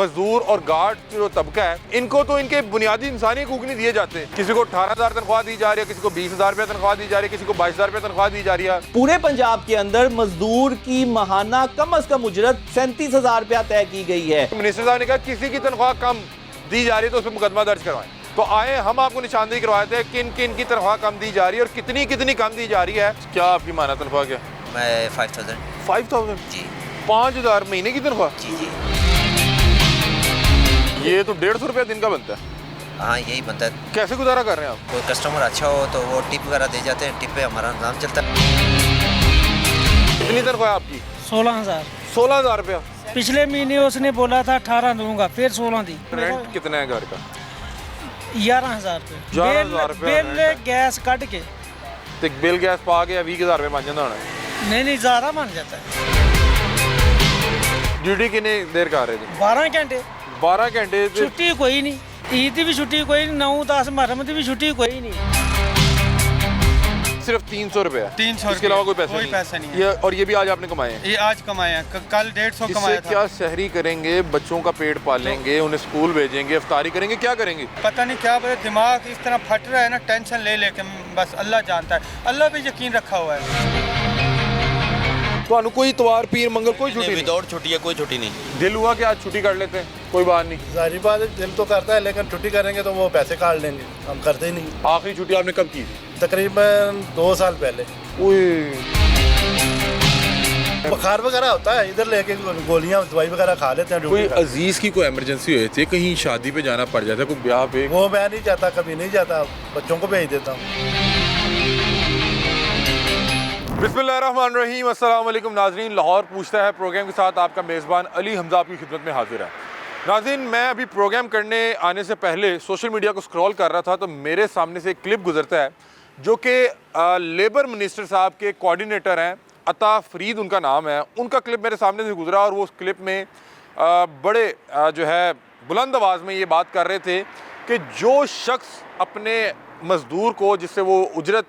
मजदूर और गार्ड जो तबका है, इनको तो इनके बुनियादी इंसानी हकूक नहीं दिए जाते। किसी को 18,000 तनख्वाह दी जा रही है, किसी को 20,000 रुपये तनख्वाह दी जा रही है, किसी को 22,000 रुपये तनख्वाह दी जा रही है। पूरे पंजाब के अंदर मजदूर की माहाना कम अज कम उजरत 37,000 रुपया तय की गई है। मिनिस्टर साहब ने कहा किसी की तनख्वाह कम दी जा रही है तो उस पर मुकदमा दर्ज करवाएं। तो आए हम आपको निशानदेही करवाते हैं किन किन की तनख्वाह कम दी जा रही है और कितनी कितनी कम दी जा रही है। क्या आपकी माना तनख्वाह क्या? मैं 5,000 5,000 जी 5,000 महीने की तनख्वाह? जी जी ये तो 150 रुपया दिन का बनता है। हाँ यही बनता है। कैसे गुजारा कर रहे हैं आप? कोई कस्टमर अच्छा हो तो वो टिप वगैरह दे जाते हैं, टिप पे हमारा नाम चलता है। कितनी तनख्वाह है आपकी? 16,000। 16,000 रुपया। पिछले महीने उसने बोला था 18 दूंगा, फिर 16 दी। रेंट कितना है घर का? 11,000 11,000 रुपये बिल रेंट है। गैस कट के। ਤੇ ਬਿੱਲ ਗੈਸ ਪਾ ਕੇ 20,000 ਰੁਪਏ ਬਣ ਜਾਂਦਾ ਹੋਣਾ। नहीं ज़्यादा बन जाता है। ਡਿਊਟੀ ਕਿੰਨੇ ਦੇਰ ਕਰ ਰਹੇ ਜੀ? 12 घंटे 12 ਘੰਟੇ ਤੇ छुट्टी कोई नहीं, ईद की भी छुट्टी कोई नहीं, 9-10 मुहर्रम की भी छुट्टी कोई नहीं। सिर्फ 300 रुपए है। 300 इसके अलावा कोई कोई पैसा नहीं है। ये और ये भी आज आपने कमाए हैं? ये आज कमाए हैं, कल 150 इससे कमाया था। क्या शहरी करेंगे? बच्चों का पेट पालेंगे, उन्हें स्कूल भेजेंगे, इफ्तारी करेंगे, क्या करेंगे? पता नहीं क्या बोले, दिमाग इस तरह फट रहा है ना, टेंशन ले लेके बस अल्लाह जानता है, अल्लाह पे यकीन रखा हुआ है। तो कोई इतवार पीर मंगल कोई छुट्टी नहीं? विदाउट छुट्टी है, कोई छुट्टी नहीं। दिल हुआ कि आज छुट्टी कर लेते हैं, कोई बात नहीं। जाहिर बात है दिल तो करता है, लेकिन छुट्टी करेंगे तो वो पैसे काट लेंगे, हम करते ही नहीं। आखिरी छुट्टी आपने कब की? तकरीबन 2 साल पहले। बुखार वगैरह होता है, इधर लेके गोलियां दवाई वगैरह खा लेते हैं। कोई ड्यूटी अजीज की कोई इमरजेंसी हुई थी, कहीं शादी पे जाना पड़ जाता है, कोई ब्याह पे? वो मैं नहीं जाता, कभी नहीं जाता, बच्चों को भेज देता हूँ। बिस्मिल्लाहिर्रहमानिर्रहीम, अस्सलाम वालेकुम नाज़रीन। लाहौर पूछता है प्रोग्राम के साथ आपका मेज़बान अली हमज़ा आपकी खिदमत में हाजिर है। नाज़रीन, मैं अभी प्रोग्राम करने आने से पहले सोशल मीडिया को स्क्रॉल कर रहा था तो मेरे सामने से एक क्लिप गुजरता है जो कि लेबर मिनिस्टर साहब के कोऑर्डिनेटर हैं, अता फरीद उनका नाम है। उनका क्लिप मेरे सामने से गुजरा और वो उस क्लिप में बड़े जो है बुलंद आवाज़ में ये बात कर रहे थे कि जो शख्स अपने मज़दूर को, जिससे वो उजरत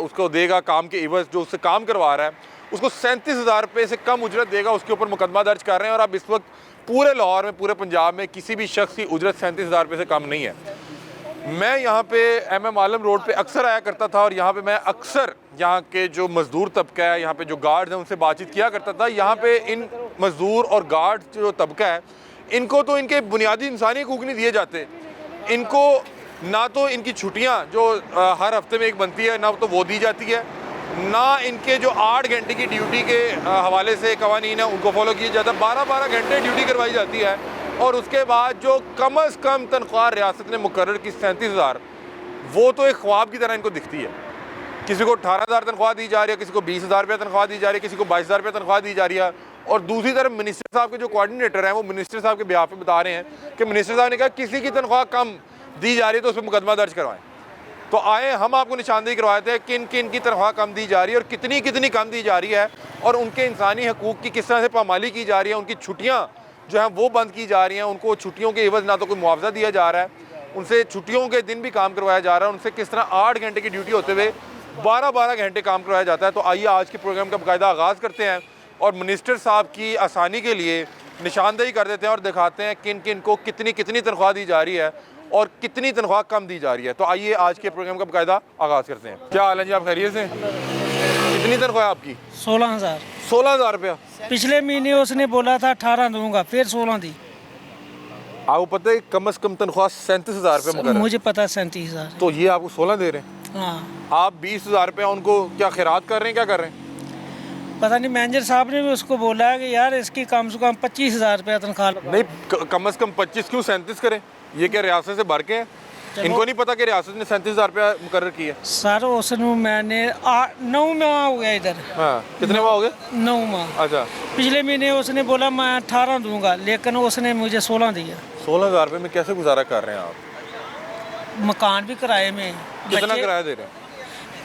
उसको देगा काम के इवज़, जो उससे काम करवा रहा है, उसको 37,000 रुपये से कम उजरत देगा, उसके ऊपर मुकदमा दर्ज कर रहे हैं। और अब इस वक्त पूरे लाहौर में, पूरे पंजाब में किसी भी शख्स की उजरत 37,000 रुपये से कम नहीं है। मैं यहाँ पे MM आलम रोड पे अक्सर आया करता था और यहाँ पे मैं अक्सर यहाँ के जो मज़दूर तबका है, यहाँ पे जो गार्ड्स हैं, उनसे बातचीत किया करता था। यहाँ पे इन मज़दूर और गार्ड जो तबका है, इनको तो इनके बुनियादी इंसानी हकूक नहीं दिए जाते। इनको ना तो इनकी छुट्टियाँ जो हर हफ्ते में एक बनती है, ना तो वो दी जाती है, ना इनके जो 8 घंटे की ड्यूटी के हवाले से कवानीन है उनको फॉलो किया जाता है। 12-12 घंटे ड्यूटी करवाई जाती है और उसके बाद जो कम अज़ कम तनख्वाह रियासत ने मुकर्रर की 37,000, वो तो एक ख्वाब की तरह इनको दिखती है। किसी को 18,000 तनख्वाह दी जा रही है, किसी को 20,000 रुपये तनख्वाह दी जा रही है, किसी को 22,000 रुपये तनख्वाह दी जा रही है। और दूसरी तरफ मिनिस्टर साहब के जो कोऑर्डिनेटर हैं, वो मिनिस्टर साहब के बिहाफ पे बता रहे हैं कि मिनिस्टर साहब ने कहा किसी की तनख्वाह कम दी जा रही है तो उस पर मुकदमा दर्ज करवाएं। तो आए हम आपको निशानदेही करवाते हैं किन किन की तनख्वाह कम दी जा रही है और कितनी कितनी कम दी जा रही है और उनके इंसानी हकूक़ की किस तरह से पामाली की जा रही है। उनकी छुट्टियाँ जो हैं वो बंद की जा रही हैं, उनको छुट्टियों के एवज़ ना तो कोई मुआवजा दिया जा रहा है, उनसे छुट्टियों के दिन भी काम करवाया जा रहा है, उनसे किस तरह 8 घंटे की ड्यूटी होते हुए 12-12 घंटे काम करवाया जाता है। तो आइए आज के प्रोग्राम का बाकायदा आगाज़ करते हैं और मिनिस्टर साहब की आसानी के लिए निशानदेही कर देते हैं और दिखाते हैं किन किन को कितनी कितनी तनख्वाह दी जा रही है और कितनी तनख्वाह कम दी जा रही है। तो आइए आज के प्रोग्राम का बाकायदा आगाज़ करते हैं। क्या हाल है जी, आप खैरियत से? कितनी तनख्वाह आपकी? 16,000। 16,000 रुपया। पिछले महीने उसने बोला था 18 दूंगा, फिर 16 दी। आपको पता है कम अज़ कम तनख्वाह 37,000 रुपये मुकर्रर? मुझे पता है 37,000। तो ये आपको 16 दे रहे हैं? हाँ। आप 20,000 रुपया उनको क्या खैरात कर रहे हैं, क्या कर रहे हैं? पता नहीं, मैनेजर साहब ने भी उसको बोला है कि यार इसकी कम से कम 25,000 रुपया तनख्वाह नहीं, कम अज़ कम 25 क्यों 37 करें? ये क्या रियासत से भर के हैं? इनको नहीं पता कि रियासत ने 37,000 रुपया मुकर्रर किया? सर उसने मैंने 9 माह हो गया इधर। हाँ, कितने माह हो गए? 9 माह। अच्छा। पिछले महीने उसने बोला मैं 18 दूंगा, लेकिन उसने मुझे 16 दिया। 16,000 रुपये में कैसे गुजारा कर रहे हैं आप? मकान भी किराए में। कितना किराया दे रहे हैं?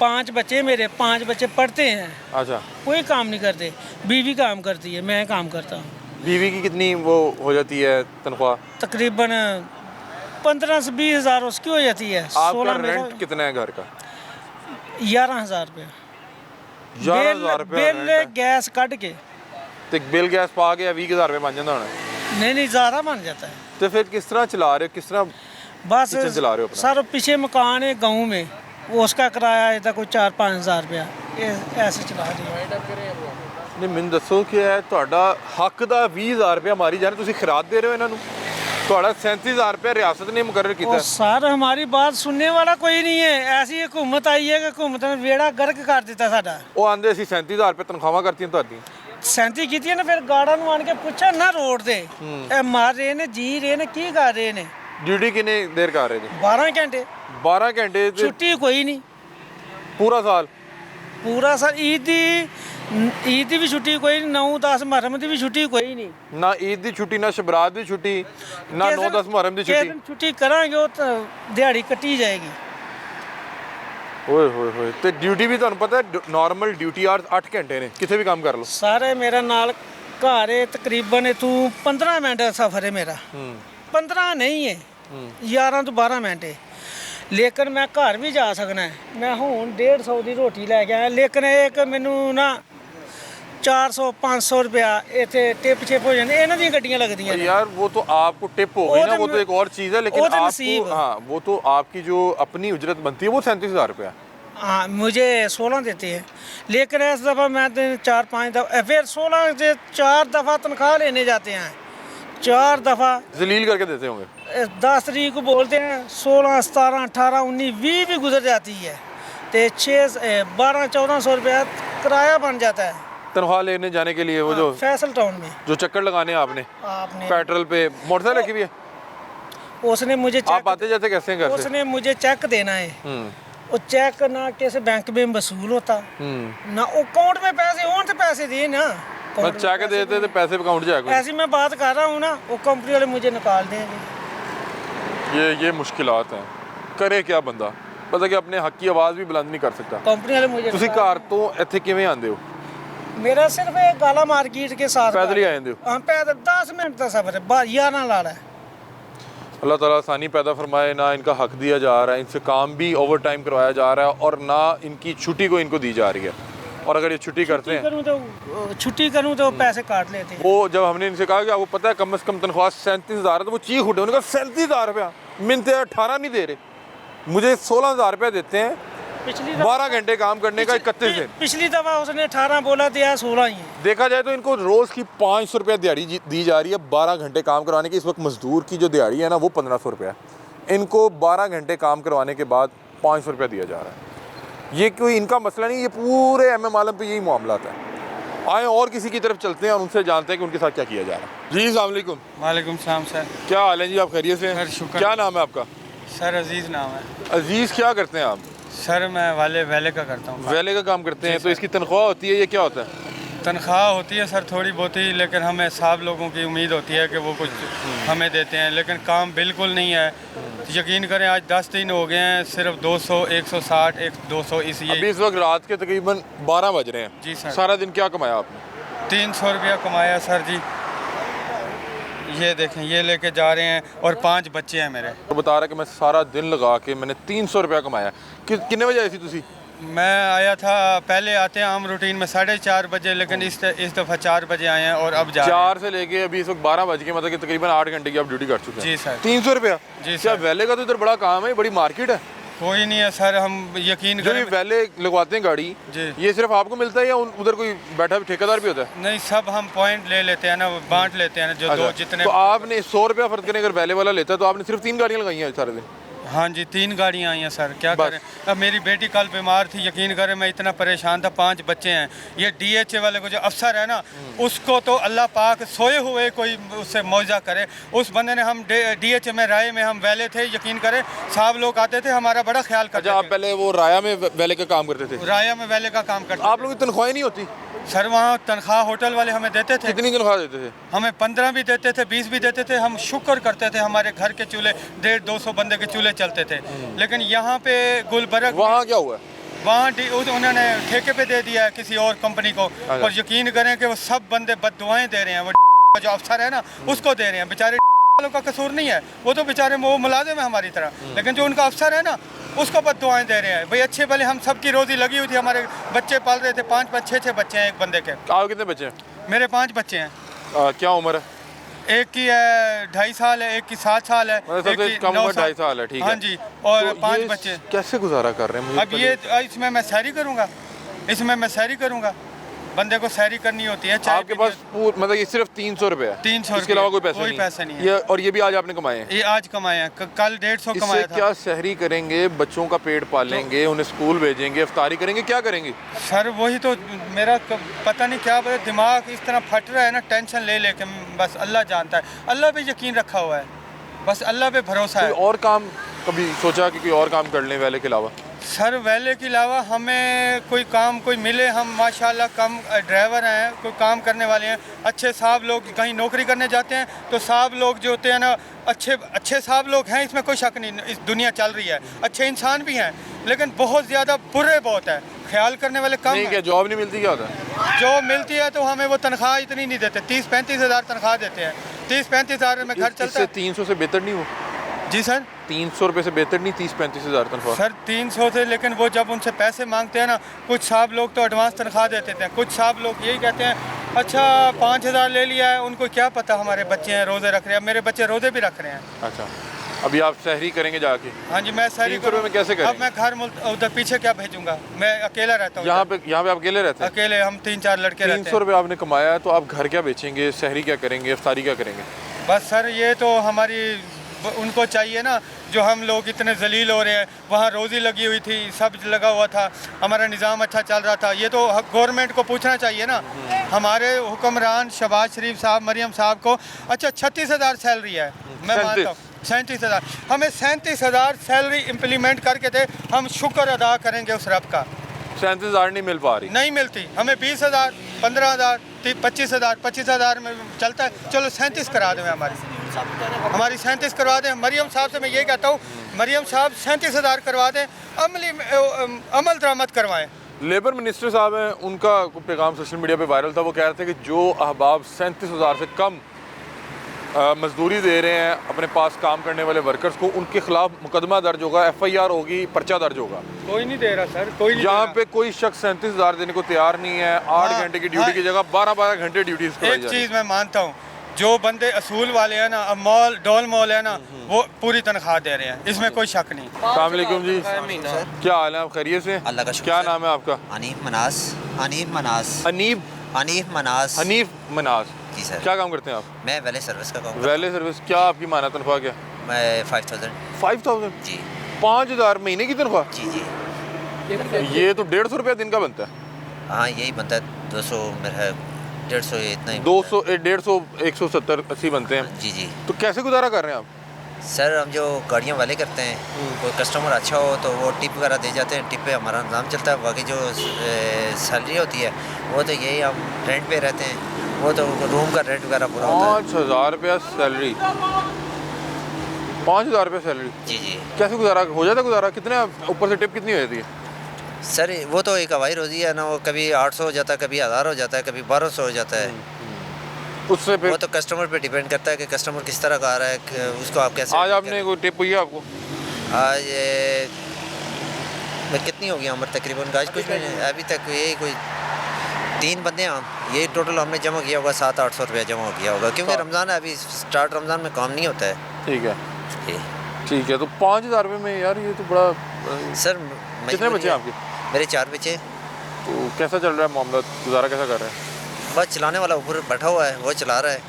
5 बच्चे मेरे, 5 बच्चे पढ़ते हैं। अच्छा। कोई काम नहीं करते, बीवी काम करती है, मैं काम करता हूँ। बीवी की कितनी वो हो जाती है तनख्वाह? तकरीबन 15 से 20,000 उसकी हो जाती है। आपका रेंट कितना है घर का? 11,000 रुपये। 11,000 रुपये बिल गैस कट के। तो बिल गैस पा के 20,000 रुपये बन जाता होना? नहीं ज़्यादा बन जाता है। तो फिर किस तरह चला रहे हो, किस तरह बस किचन चला रहे हो अपना? सर पीछे मकान है गांव में, वो उसका किराया है कोई 4-5 हज़ार रुपया ऐसे चला रही है। नहीं मैंने दसो कि है ਤੁਹਾਡਾ ਹੱਕ ਦਾ 20000 ਰੁਪਇਆ ਮਾਰੀ ਜਾਣੇ, ਤੁਸੀਂ ਖਰਾਦ ਦੇ ਰਹੇ ਹੋ ਇਹਨਾਂ ਨੂੰ। ਤੁਹਾਡਾ 37000 ਰੁਪਇਆ ਰਿਆਸਤ ਨੇ ਮੁਕਰਰ ਕੀਤਾ। और सर हमारी बात सुनने वाला कोई नहीं है। ऐसी हुकूमत आई है कि हुकूमत ने बेड़ा गर्क कर दिता साडा। ਉਹ ਆਂਦੇ ਅਸੀਂ 37000 ਰੁਪਏ ਤਨਖਾਹਾਂ ਕਰਤੀਆਂ ਤੁਹਾਡੀਆਂ। 37 ਕੀਤੀ ਨਾ, ਫਿਰ ਗਾੜਾ ਨੂੰ ਆਣ ਕੇ ਪੁੱਛਿਆ ਨਾ ਰੋਡ ਤੇ ਇਹ ਮਾਰ ਰਹੇ ਨੇ, ਜੀ ਰਹੇ ਨੇ, ਕੀ ਕਰ ਰਹੇ ਨੇ। ਡਿਊਟੀ ਕਿੰਨੇ ਦੇਰ ਕਰ ਰਹੇ ਜੀ? 12 ਘੰਟੇ 12 ਘੰਟੇ ਤੇ ਛੁੱਟੀ ਕੋਈ ਨਹੀਂ ਪੂਰਾ ਸਾਲ? ਪੂਰਾ ਸਰ ਈਦ ਦੀ ਵੀ ਛੁੱਟੀ ਕੋਈ ਨਹੀਂ, 9-10 ਮੁਹर्रम ਦੀ ਵੀ ਛੁੱਟੀ ਕੋਈ ਨਹੀਂ। ਨਾ ਈਦ ਦੀ ਛੁੱਟੀ, ਨਾ ਸ਼ਬਰਾਤ ਦੀ ਛੁੱਟੀ, ਨਾ 9-10 ਮੁਹर्रम ਦੀ ਕਿਸੇ ਛੁੱਟੀ। ਦਿਨ ਛੁੱਟੀ ਕਰਾਂਗੇ ਉਹ ਤਾਂ ਦਿਹਾੜੀ ਕੱਟੀ ਜਾਏਗੀ। ਓਏ ਹੋਏ ਹੋਏ। ਤੇ ਡਿਊਟੀ ਵੀ ਤੁਹਾਨੂੰ ਪਤਾ ਨਾਰਮਲ ਡਿਊਟੀ ਆਰ 8 ਘੰਟੇ ਨੇ, ਕਿਤੇ ਵੀ ਕੰਮ ਕਰ ਲਓ। ਸਾਰੇ ਮੇਰੇ ਨਾਲ ਘਰ ਹੈ ਤਕਰੀਬਨ ਇਥੋਂ 15 ਮਿੰਟ ਦਾ ਸਫ਼ਰ ਹੈ ਮੇਰਾ। 15 ਨਹੀਂ ਹੈ, 11 ਤੋਂ 12 ਮਿੰਟ ਹੈ। ਲੇਕਿਨ ਮੈਂ ਘਰ ਵੀ ਜਾ ਸਕਣਾ ਹੈ। ਮੈਂ ਹੁਣ 150 ਦੀ ਰੋਟੀ ਲੈ ਕੇ ਆਇਆ, ਲੇਕਿਨ ਇਹ ਕਿ ਮੈਨੂੰ ਨਾ 400-500 रुपया इतने टिप छिप हो जाते, इन्हों दी गड्डियां लगदियां ने। यार वो तो आपको टिप हो गई ना, वो तो एक और चीज़ है, लेकिन वो तो आपको नसीब। हाँ वो तो आपकी जो अपनी उजरत बनती है वो 37,000 रुपया। हाँ मुझे 16 देते हैं, लेकिन इस दफ़ा मैं 4-5 दफ़ा फिर 16 से 4 दफ़ा तनख्वाह लेने जाते हैं, 4 दफ़ा जलील करके देते होंगे। 10 तारीख को बोलते हैं, 16, 17, 18, 19, 20 भी गुजर जाती है, तो 1200-1400 रुपया किराया बन जाता है तनख्वाह लेने जाने के लिए। वो जो फैसल टाउन में जो चक्कर लगाने हैं आपने पेट्रोल पे, मोटरसाइकिल रखी हुई है? उसने मुझे आप आते जाते कैसे हैं घर से? उसने मुझे चेक देना है, वो चेक ना किसी बैंक में वसूल होता ना अकाउंट में पैसे हो तो पैसे दिए ना, बस चेक देते थे पैसे अकाउंट जाएगा। ऐसी मैं बात कर रहा हूँ ना, वो कंपनी वाले मुझे निकाल देंगे। ये मुश्किलात हैं, करे क्या बंदा, पता कि अपने हक की आवाज़ भी बुलंद नहीं कर सकता। कंपनी वाले मुझे ਤੁਸੀਂ ਘਰ ਤੋਂ ਇੱਥੇ ਕਿਵੇਂ ਆਉਂਦੇ ਹੋ? मेरा सिर्फ एक गाला मार्केट के साथ पैदल ही आए हो? हाँ पैदल 10 मिनट का सफर है, 11 लाड़ा है। अल्लाह ताला आसानी पैदा फरमाए, ना इनका हक दिया जा रहा है, इनसे काम भी ओवर टाइम करवाया जा रहा है, और ना इनकी छुट्टी को इनको दी जा रही है। और अगर ये छुट्टी करते हैं, छुट्टी करूँ तो पैसे काट लेते हैं। वो जब हमने इनसे कहा कि आपको पता है कम से कम तनख्वाह 37,000 है, तो वो चीख उठे, उन्होंने कहा 37,000 रुपया मिलते हैं, 18 नहीं दे रहे, मुझे 16,000 रुपया देते हैं, पिछली 12 घंटे काम करने का 31 दिन। पिछली दफ़ा उसने 18 बोला दिया, 16 ही है। देखा जाए तो इनको रोज़ की 500 रुपया दिहाड़ी दी जा रही है 12 घंटे काम करवाने की। इस वक्त मजदूर की जो दिहाड़ी है ना वो 1500 रुपया है, इनको 12 घंटे काम करवाने के बाद 500 रुपया दिया जा रहा है। ये कोई इनका मसला नहीं, ये पूरे एम आलम पे यही मामला है। आए और किसी की तरफ चलते हैं और उनसे जानते हैं कि उनके साथ क्या किया जा रहा है। जी अस्सलाम वालेकुम। वालेकुम सलाम सर। क्या हाल है जी, आप खैरियत से हैं? सर, शुक्र। क्या नाम है आपका? सर अजीज़ नाम है। अजीज़, क्या करते हैं आप? सर मैं वैले का करता हूँ। वैले का काम करते हैं, तो इसकी तनख्वाह होती है, ये क्या होता है? तनख्वाह होती है सर थोड़ी बहुत ही, लेकिन हमें साहब लोगों की उम्मीद होती है कि वो कुछ हमें देते हैं, लेकिन काम बिल्कुल नहीं है। यकीन करें आज 10 दिन हो गए हैं, सिर्फ 200, 160, 200 इसी। अभी इस वक्त रात के तकरीबन 12 बज रहे हैं। जी सर। सारा दिन क्या कमाया आपने? 300 रुपया कमाया सर जी। ये देखें, ये लेके जा रहे हैं, और 5 बच्चे हैं मेरे। तो बता रहा कि मैं सारा दिन लगा के मैंने 300 रुपया कमाया। कितने बजे आई थी तुसी? मैं आया था, पहले आते हैं आम रूटीन में 4:30 बजे, लेकिन इस दफ़ा 4 बजे आए हैं, और अब जा रहे हैं। 4 से लेके अभी इस वक्त 12 बज के, मतलब कि तकरीबन 8 घंटे की आप ड्यूटी कर चुके हैं। जी सर। 300 रुपया? जी क्या सर। वैले का तो इधर बड़ा काम है, बड़ी मार्केट है। कोई नहीं है सर, हम यकीन जो ये करें। वैले लगवाते हैं गाड़ी, जी। ये सिर्फ आपको मिलता है या उधर कोई बैठा ठेकेदार भी होता है? नहीं, सब हम पॉइंट ले लेते हैं ना, बांट लेते हैं ना, जो दो अच्छा। जितने। तो आपने 100 रुपया फर्ज करें, अगर वैले वाला लेता है तो आपने सिर्फ 3 गाड़ियाँ लगाई हैं सारे दिन? हाँ जी, 3 गाड़ियाँ आई हैं सर, क्या बस। करें। अब मेरी बेटी कल बीमार थी, यकीन करें मैं इतना परेशान था, 5 बच्चे हैं। ये DHA वाले को जो अफसर है ना, उसको तो अल्लाह पाक सोए हुए कोई उससे मौजा करे। उस बंदे ने, हम DHA में राय में हम वैले थे, यकीन करें साहब लोग आते थे, हमारा बड़ा ख्याल करते अच्छा, आप थे। पहले वो राया में वैले का काम करते थे? राया में वैले का काम करते आप लोगों की तनख्वाही नहीं होती? सर वहाँ तनख्वाह होटल वाले हमें देते थे। कितनी तनख्वाह देते थे? हमें 15 भी देते थे, 20 भी देते थे। हम शुक्र करते थे, हमारे घर के चूल्हे 150-200 बंदे के चूल्हे चलते थे। लेकिन यहाँ पे गुलबर्ग, वहाँ क्या हुआ? वहाँ उन्होंने ठेके पे दे दिया है किसी और कंपनी को, और यकीन करें कि वो सब बंदे बददुआएं दे रहे हैं। वो जो अफसर है ना, उसको दे रहे हैं। बेचारे वालों का कसूर नहीं है, वो तो बेचारे वो मुलाजिम है हमारी तरह, लेकिन जो उनका अफसर है ना, उसको बददुआएं दे रहे हैं। भाई अच्छे भले हम सबकी रोज़ी लगी हुई थी, हमारे बच्चे पाल रहे थे, 5-5, 6-6 बच्चे हैं एक बंदे के। आप कितने बच्चे हैं? मेरे 5 बच्चे हैं। क्या उम्र है? एक की है 2.5 साल है, एक की 7 साल है, मतलब एक सबसे की कम 9 उम्र 2.5 साल है, ठीक है। हाँ जी, और तो 5 ये बच्चे। कैसे गुजारा कर रहे हैं मुझे अब ये इसमें मैं सैरी करूँगा, इसमें मैं सैरी करूँगा, बंदे को सैरी करनी होती है। चाय आपके पीनी पास मतलब ये सिर्फ 300 रुपए है? 300 इसके अलावा कोई रुपये, पैसे नहीं है? नहीं है। ये और ये भी आज आपने कमाए हैं? ये आज कमाए हैं, कल 150 इससे कमाया था। क्या सहरी करेंगे, बच्चों का पेट पालेंगे, उन्हें स्कूल भेजेंगे, इफ्तारी करेंगे, क्या करेंगे? सर वही तो मेरा पता नहीं क्या दिमाग इस तरह फट रहा है ना, टेंशन ले लेके, बस अल्लाह जानता है, अल्लाह पे यकीन रखा हुआ है, बस अल्लाह पे भरोसा कोई है। और काम कभी सोचा कि कोई और काम कर लें वेले के अलावा? सर वेले के अलावा हमें कोई काम कोई मिले, हम माशाल्लाह कम ड्राइवर हैं, कोई काम करने वाले हैं, अच्छे साहब लोग कहीं नौकरी करने जाते हैं तो साहब लोग जो होते हैं ना, अच्छे साहब लोग हैं, इसमें कोई शक नहीं, इस दुनिया चल रही है, अच्छे इंसान भी हैं, लेकिन बहुत ज़्यादा बुरे बहुत है, ख्याल करने वाले कम नहीं, हैं। क्या जॉब नहीं मिलती, क्या होता है? जो मिलती है तो हमें वो तनख्वाह इतनी नहीं देते, 30-35 हज़ार तनख्वाह देते हैं, 30-35 हज़ार में घर चलता इससे है। 300 से बेहतर नहीं हो? जी सर, 300 रुपए से बेहतर नहीं 30-35 हज़ार तनख्वाह? सर 300 से, लेकिन वो जब उनसे पैसे मांगते हैं ना, कुछ साहब लोग तो एडवांस तनख्वाह दे देते हैं, कुछ साहब लोग यही कहते हैं अच्छा 5,000 ले लिया है, उनको क्या पता हमारे बच्चे हैं रोज़े रख रहे हैं, मेरे बच्चे रोज़े भी रख रहे हैं। अच्छा, अभी आप सहरी करेंगे जाके? हाँ जी, मैं सहरी 300 रुपए में कैसे करेंगे? अब मैं घर उधर पीछे क्या भेजूंगा, मैं अकेला रहता हूँ यहाँ पे आप अकेले रहते हैं? अकेले, हम 3-4 लड़के रहते 300 हैं। रुपए आपने कमाया है, तो आप घर क्या बेचेंगे, सहरी क्या करेंगे, इफ्तारी क्या करेंगे? बस सर ये तो हमारी उनको चाहिए ना, जो हम लोग इतने जलील हो रहे हैं, वहाँ रोज़ी लगी हुई थी, सब लगा हुआ था, हमारा निज़ाम अच्छा चल रहा था, ये तो गवर्नमेंट को पूछना चाहिए ना। हमारे हुक्मरान शहबाज शरीफ साहब, मरियम साहब को अच्छा 36,000 सैलरी है, मैं मानता हूँ 37,000, हमें 37,000 सैलरी इम्प्लीमेंट करके दे, हम शुक्र अदा करेंगे उस रब का। 37,000 नहीं मिल पा रही? नहीं मिलती, हमें 20,000, 15,000, 25,000, 25,000 में चलता है, चलो 37 करा दें, हमारी 37 करवा दें। मरियम साहब से मैं ये कहता हूँ, मरियम साहब 37,000 करवा दें, अमल दरामद करवाएं। लेबर मिनिस्टर साहब हैं, उनका पैगाम सोशल मीडिया पे वायरल था, वो कह रहे थे कि जो अहबाब 37,000 से कम मजदूरी दे रहे हैं अपने पास काम करने वाले वर्कर्स को, उनके खिलाफ मुकदमा दर्ज होगा, FIR होगी, पर्चा दर्ज होगा। कोई नहीं दे रहा सर, कोई नहीं। यहाँ पे कोई शख्स 37,000 देने को तैयार नहीं है। 8 घंटे की ड्यूटी की जगह 12-12 घंटे ड्यूटी। एक चीज़ मैं मानता हूँ, जो बंदे असूल वाले हैं ना, अब डॉल मॉल है ना, वो पूरी तनख्वाह दे रहे हैं, इसमें कोई शक नहीं। अस्सलाम वालेकुम जी, क्या हाल है, आप खैरियत से? अल्लाह का शुक्र। क्या नाम है आपका? अनीफ मनास। अनीफ मनास। अनीब अनीफ मनास। हनीफ मनास जी सर। क्या काम करते हैं आप? मैं वैले सर्विस का काम वैले सर्विस। क्या आपकी माना तनख्वाह क्या? मैं 5,000। 5,000? जी 5,000 महीने की तनख्वाह? जी जी। ये तो 150 रुपया दिन का बनता है। हाँ यही बनता है, 200 मेरा 150 इतना ही। 200 150 170 80 बनते हैं। जी जी। तो कैसे गुजारा कर रहे हैं आप? सर हम जो गाड़ियाँ वाले करते हैं, कोई कस्टमर अच्छा हो तो वो टिप वगैरह दे जाते हैं, टिप पे हमारा निज़ाम चलता है। बाकी जो सैलरी होती है वो तो यही हम रेंट पे रहते हैं, वो तो रूम का रेंट वगैरह पूरा होता है। 5,000 रुपया सैलरी, 5,000 रुपया सैलरी। जी जी। कैसे गुजारा हो जाता है? गुजारा कितने, ऊपर से टिप कितनी हो जाती है? सर वो तो एक हवाई रोज़ी है ना, वो कभी 800 हो जाता है, कभी 1,000 हो जाता है, कभी 1,200 हो जाता है। उससे वो तो कस्टमर पे डिपेंड करता है कि कस्टमर किस तरह का आ रहा है, उसको आप कैसे। आज आपने कोई टिप हुई है आपको? आज मैं कितनी होगी उम्र तकरीबन, आज कुछ नहीं, अभी तक यही कोई 3 बंदे हैं हम, ये टोटल हमने जमा किया होगा 700-800 रुपया जमा हो गया होगा, क्योंकि रमज़ान है अभी, स्टार्ट रमज़ान में काम नहीं होता है। ठीक है जी ठीक है। तो 5,000 रुपये में यार ये तो बड़ा। सर कितने बच्चे हैं आपके? मेरे 4 बच्चे। तो कैसा चल रहा है मामला, गुजारा कैसा कर रहे हैं? बस चलाने वाला ऊपर बैठा हुआ है, वो चला रहा है।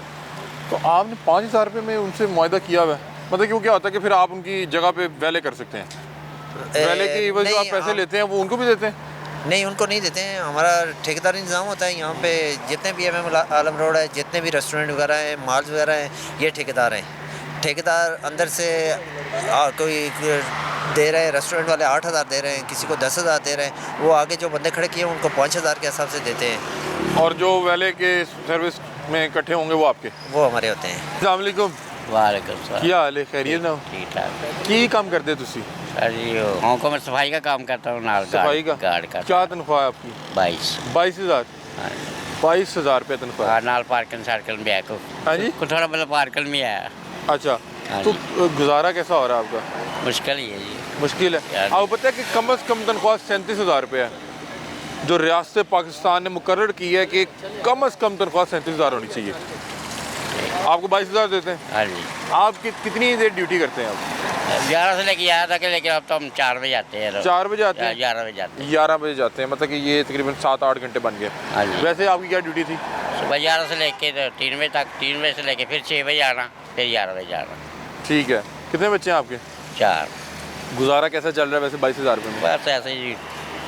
तो आपने 5,000 रुपये में उनसे मुआहदा किया हुआ है, मतलब क्यों क्या होता है कि फिर आप उनकी जगह पे वैले कर सकते हैं? वैले की जो आप पैसे लेते हैं वो उनको भी देते हैं? नहीं उनको नहीं देते हैं, हमारा ठेकेदारी निज़ाम होता है यहाँ पे। जितने भी MM आलम रोड है, जितने भी रेस्टोरेंट वगैरह हैं, मॉल्स वगैरह हैं, ये ठेकेदार हैं। ठेकेदार अंदर से कोई दे रहे हैं, रेस्टोरेंट वाले 8,000 दे रहे हैं, किसी को 10,000 दे रहे हैं, वो आगे जो बंदे खड़े किए हैं उनको 5,000 के हिसाब से देते हैं। और जो वैले के सर्विस में इकट्ठे होंगे वो आपके? वो हमारे होते हैं। अस्सलाम वालेकुम। वालेकुम सलाम। क्या हाल है, खैरियत ना? ठीक ठाक। की काम करते तुसी? सर जी होंको मैं सफाई का काम करता हूँ, नाल सफाई का? गार्ड का। क्या तनख्वाह है आपकी? 22,000। 22,000 रुपये तनख्वाह? हाँ नाल पार्किंग सर्कल में है को। हाँ जी। को थोड़ा मतलब पार्कल में है। अच्छा, हाँ तो जी। गुजारा कैसा हो रहा है आपका? मुश्किल ही है जी। मुश्किल है। यार। आपको पता है कि कम से कम तनख्वाह 37,000 रुपये है, जो रियासत पाकिस्तान ने मुकर्रर की है कि कम से कम तनख्वाह 37,000 होनी चाहिए। आपको 22,000 देते हैं? हाँ जी, आप कितनी देर ड्यूटी करते हैं आप? 11 से लेके आया था कि, लेकिन अब तो हम 4 बजे आते हैं रोज। 4 बजे आते हैं? 11 बजे आते हैं। 11 बजे जाते हैं, मतलब कि ये तकरीबन 7-8 घंटे बन गए। हाँ जी। वैसे आपकी क्या ड्यूटी थी? सुबह 11 से लेके 3 बजे तक, 3 बजे से लेके फिर 6 बजे आना, फिर 11 बजे आना। ठीक है। कितने बच्चे हैं आपके? 4। गुजारा कैसा चल रहा है वैसे 22,000 रुपये में? बस ऐसे ही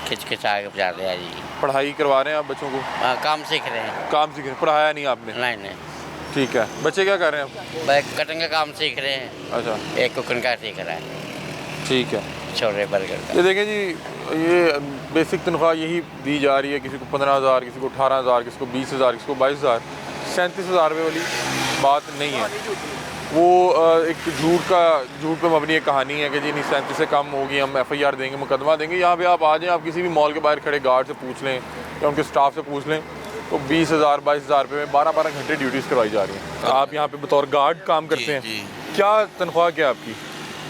खिंचा के बजा रहे हैं जी। पढ़ाई करवा रहे हैं आप बच्चों को? हाँ, काम सीख रहे हैं। काम सीख रहे हैं, पढ़ाया नहीं आपने? नहीं नहीं, ठीक है। बच्चे क्या कर रहे हैं आप? बस कटिंग का काम सीख रहे हैं, अच्छा, एक कुकिंग का सीख रहा है, ठीक है। छोले बर्गर का। ये देखें जी, ये बेसिक तनख्वाह यही दी जा रही है, किसी को 15,000, किसी को 18,000, किसी को 20,000, किसी को 22,000। 37,000 रुपये वाली बात नहीं है। वो एक झूठ पे मबनी एक कहानी है कि जी नहीं 37 से कम होगी, हम FIR देंगे, मुकदमा देंगे। यहाँ पे आप आ जाएँ, आप किसी भी मॉल के बाहर खड़े गार्ड से पूछ लें या उनके स्टाफ से पूछ लें, तो 20,000 22,000 रुपये में 12-12 घंटे ड्यूटीज़ करवाई जा रही हैं। आप यहाँ पे बतौर गार्ड काम करते हैं, क्या तनख्वाह क्या है आपकी?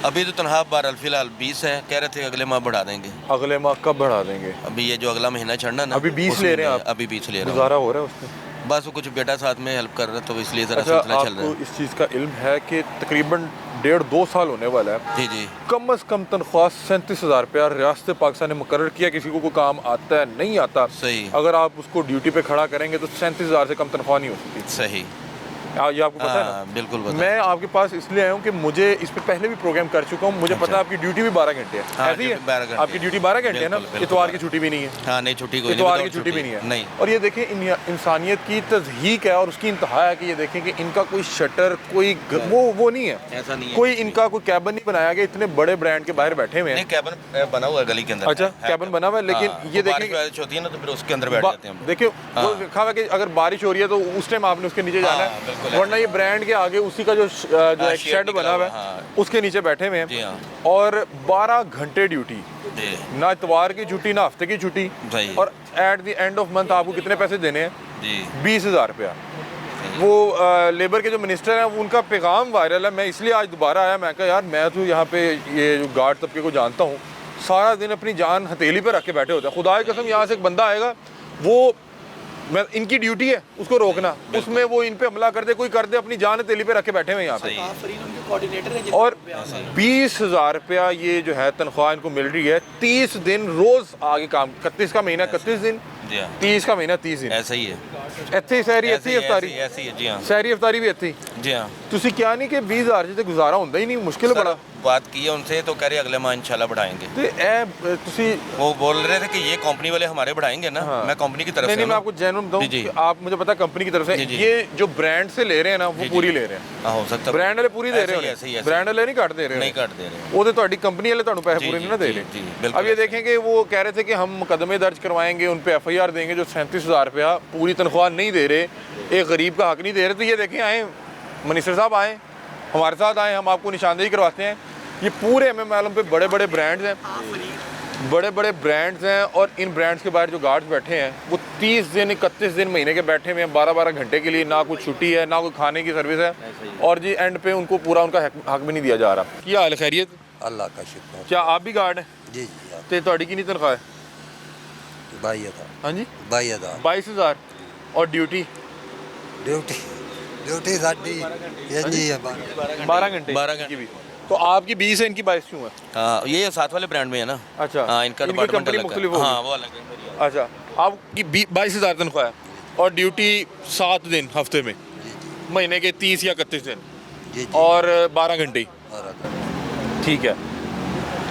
अभी तो तनख्वाह बहरहाल फिलहाल 20 है, कह रहे थे अगले माह बढ़ा देंगे। अगले माह कब बढ़ा देंगे? अभी ये जो अगला महीना चढ़ना ना, अभी 20 ले रहे हैं आप? अभी 20 ले रहा हूँ। गुजारा हो रहा है उसमें? बस वो कुछ बेटा साथ में हेल्प कर रहा है, तो इसलिए ज़रा अच्छा, सिलसिला चल रहा आपको है। इस चीज़ का इल्म है कि तकरीबन 1.5-2 साल होने वाला है, जी जी, कम अज़ कम तनख्वाह 37,000 रुपया रियासत पाकिस्तान ने मुकर्रर किया। किसी को कोई काम आता है नहीं आता, सही, अगर आप उसको ड्यूटी पे खड़ा करेंगे तो 37,000 से कम तनख्वाह नहीं हो सकती। सही, ये आपको पता है ना? हाँ, बिल्कुल पता। मैं आपके पास इसलिए आया हूँ कि मुझे इस पे पहले भी प्रोग्राम कर चुका हूँ, मुझे पता है आपकी ड्यूटी भी 12 घंटे है। हाँ, ऐसी है? 12 घंटे आपकी ड्यूटी 12 घंटे है ना? बिल्कुल, इतवार की छुट्टी भी नहीं है? हाँ नहीं, छुट्टी कोई इतवार नहीं, की छुट्टी भी नहीं है। नहीं। और ये देखें, इंसानियत की तज़हीक है और उसकी इंतहा है कि ये देखें कि इनका कोई शटर, कोई वो नहीं है, ऐसा नहीं है। कोई इनका कोई कैबिन नहीं बनाया गया। इतने बड़े ब्रांड के बाहर बैठे हुए नहीं, हैं। कैबिन बना हुआ है गली के अंदर। अच्छा, कैबिन बना हुआ है, लेकिन हाँ, ये बारिश देखें वारिश होती है ना, तो फिर उसके अंदर बैठ जाते हैं हम। देखिए, हाँ। वो लिखा हुआ है कि अगर बारिश हो रही है तो उस टाइम आपने उसके नीचे जाना हाँ, बिल्कुल है, वरना ये ब्रांड के आगे उसी का जो एक शेड शेड निकला बना हुआ हुआ है, है, हाँ। उसके नीचे बैठे हुए जी हैं। हाँ। और 12 घंटे ड्यूटी, जी, ना इतवार की छुट्टी ना हफ्ते की छुट्टी। सही। और at the end of month आपको कितने पैसे देने हैं? जी, 20,000 रुपया। वो लेबर के जो मिनिस्टर हैं, उनका पैगाम वायरल है। मैं इसलिए आज दोबारा आया, मैं कहा यार मैं तो यहाँ पे ये जो गार्ड तबके को जानता हूँ, सारा दिन अपनी जान हथेली पे रख के बैठे होते हैं। खुदा की कसम, यहाँ से एक बंदा आएगा, वो मैं इनकी ड्यूटी है उसको रोकना, उसमें वो इन पे हमला कर दे, कोई कर दे, अपनी जान हथेली पे रख के बैठे हुए हैं यहाँ पे। और 20,000 रुपया ये जो है तनख्वाह इनको मिल रही है। 30 दिन रोज आगे काम, 31 का महीना 31 दिन, जी हाँ, 30 का महीना 30 दिन। ऐसा ही है, ਇੱਥੇ ਹੀ ਸਹਿਰੀ, ਇੱਥੇ ਹੀ ਅਫਤਾਰੀ, ऐसी है। जी हाँ, ਸਹਿਰੀ ਅਫਤਾਰੀ ਵੀ ਇੱਥੇ ਹੀ। जी हाँ। ਤੁਸੀਂ ਕਿਹਾ ਨਹੀਂ ਕਿ 20,000 'ਚ ਤੇ ਗੁਜ਼ਾਰਾ ਹੁੰਦਾ ਹੀ ਨਹੀਂ, ਮੁਸ਼ਕਿਲ बड़ा। बात की है उनसे, तो कह रहे अगले माह इंशाल्लाह बढ़ाएंगे। ਤੇ ਇਹ ਤੁਸੀਂ वो बोल रहे थे कि ये कंपनी वाले हमारे बढ़ाएंगे ना। हाँ। मैं कंपनी की तरफ नहीं से नहीं, मैं हूँ। आपको जेन्युइन बताऊं जी, जी। कि आप मुझे पता है कंपनी की तरफ से जी, जी। ये जो ब्रांड से ले रहे हैं ना, वो जी, जी। पूरी ले रहे हैं। हाँ, हो सकता है ब्रांड वाले पूरी दे ऐसे ही, रहे ऐसे ही, हैं, ऐसे ही। ब्रांड वाले नहीं काट दे रहे नहीं हैं। काट दे रहे हैं। वो तो ਤੁਹਾਡੀ कंपनी वाले ਤੁਹਾਨੂੰ पैसे जी, पूरे जी, नहीं ना दे जी, रहे। जी, बिल्कुल अब ये ऐसे। देखें कि वो कह रहे थे कि हम मुकदमे दर्ज करवाएंगे, उन पे FIR देंगे, जो 37,000 रुपया पूरी तनख्वाह नहीं दे रहे, एक गरीब का हक नहीं दे रहे। तो ये देखें, आए मिनिस्टर साहब, आए हमारे साथ आए, हम आपको निशानदेही करवाते हैं। ये पूरे MMLM पे बड़े बड़े ब्रांड्स हैं, बड़े बड़े ब्रांड्स हैं, और इन ब्रांड्स के बाहर जो गार्ड्स बैठे हैं वो 30 दिन 31 दिन महीने के बैठे हुए हैं, 12-12 घंटे के लिए। ना कुछ छुट्टी है, ना कोई खाने की सर्विस है, और जी एंड पे उनको पूरा उनका हक भी नहीं दिया जा रहा। क्या हाल है, खैरियत? अल्लाह का शुक्र। क्या आप भी गार्ड हैं? जी जी, आप तो ਤੁਹਾਡੀ कितनी तनख्वाह है? 22,000। हाँ जी, 22,000 22,000। और ड्यूटी ड्यूटी साडी ये जी है 12 घंटे 12 घंटे की भी। तो आपकी 20 है, इनकी 22 क्यों है? हाँ, ये साथ वाले ब्रांड में है ना। अच्छा, हाँ, इनका इनकी डिपार्टमेंट कंपनी अलग मुख्तलिफ है। होगी। हाँ, वो अलग है। अच्छा, आपकी 22,000 तनख्वाह है और ड्यूटी 7 दिन हफ्ते में, महीने के 30 या 31 दिन, जी जी। और 12 घंटे। और ठीक है।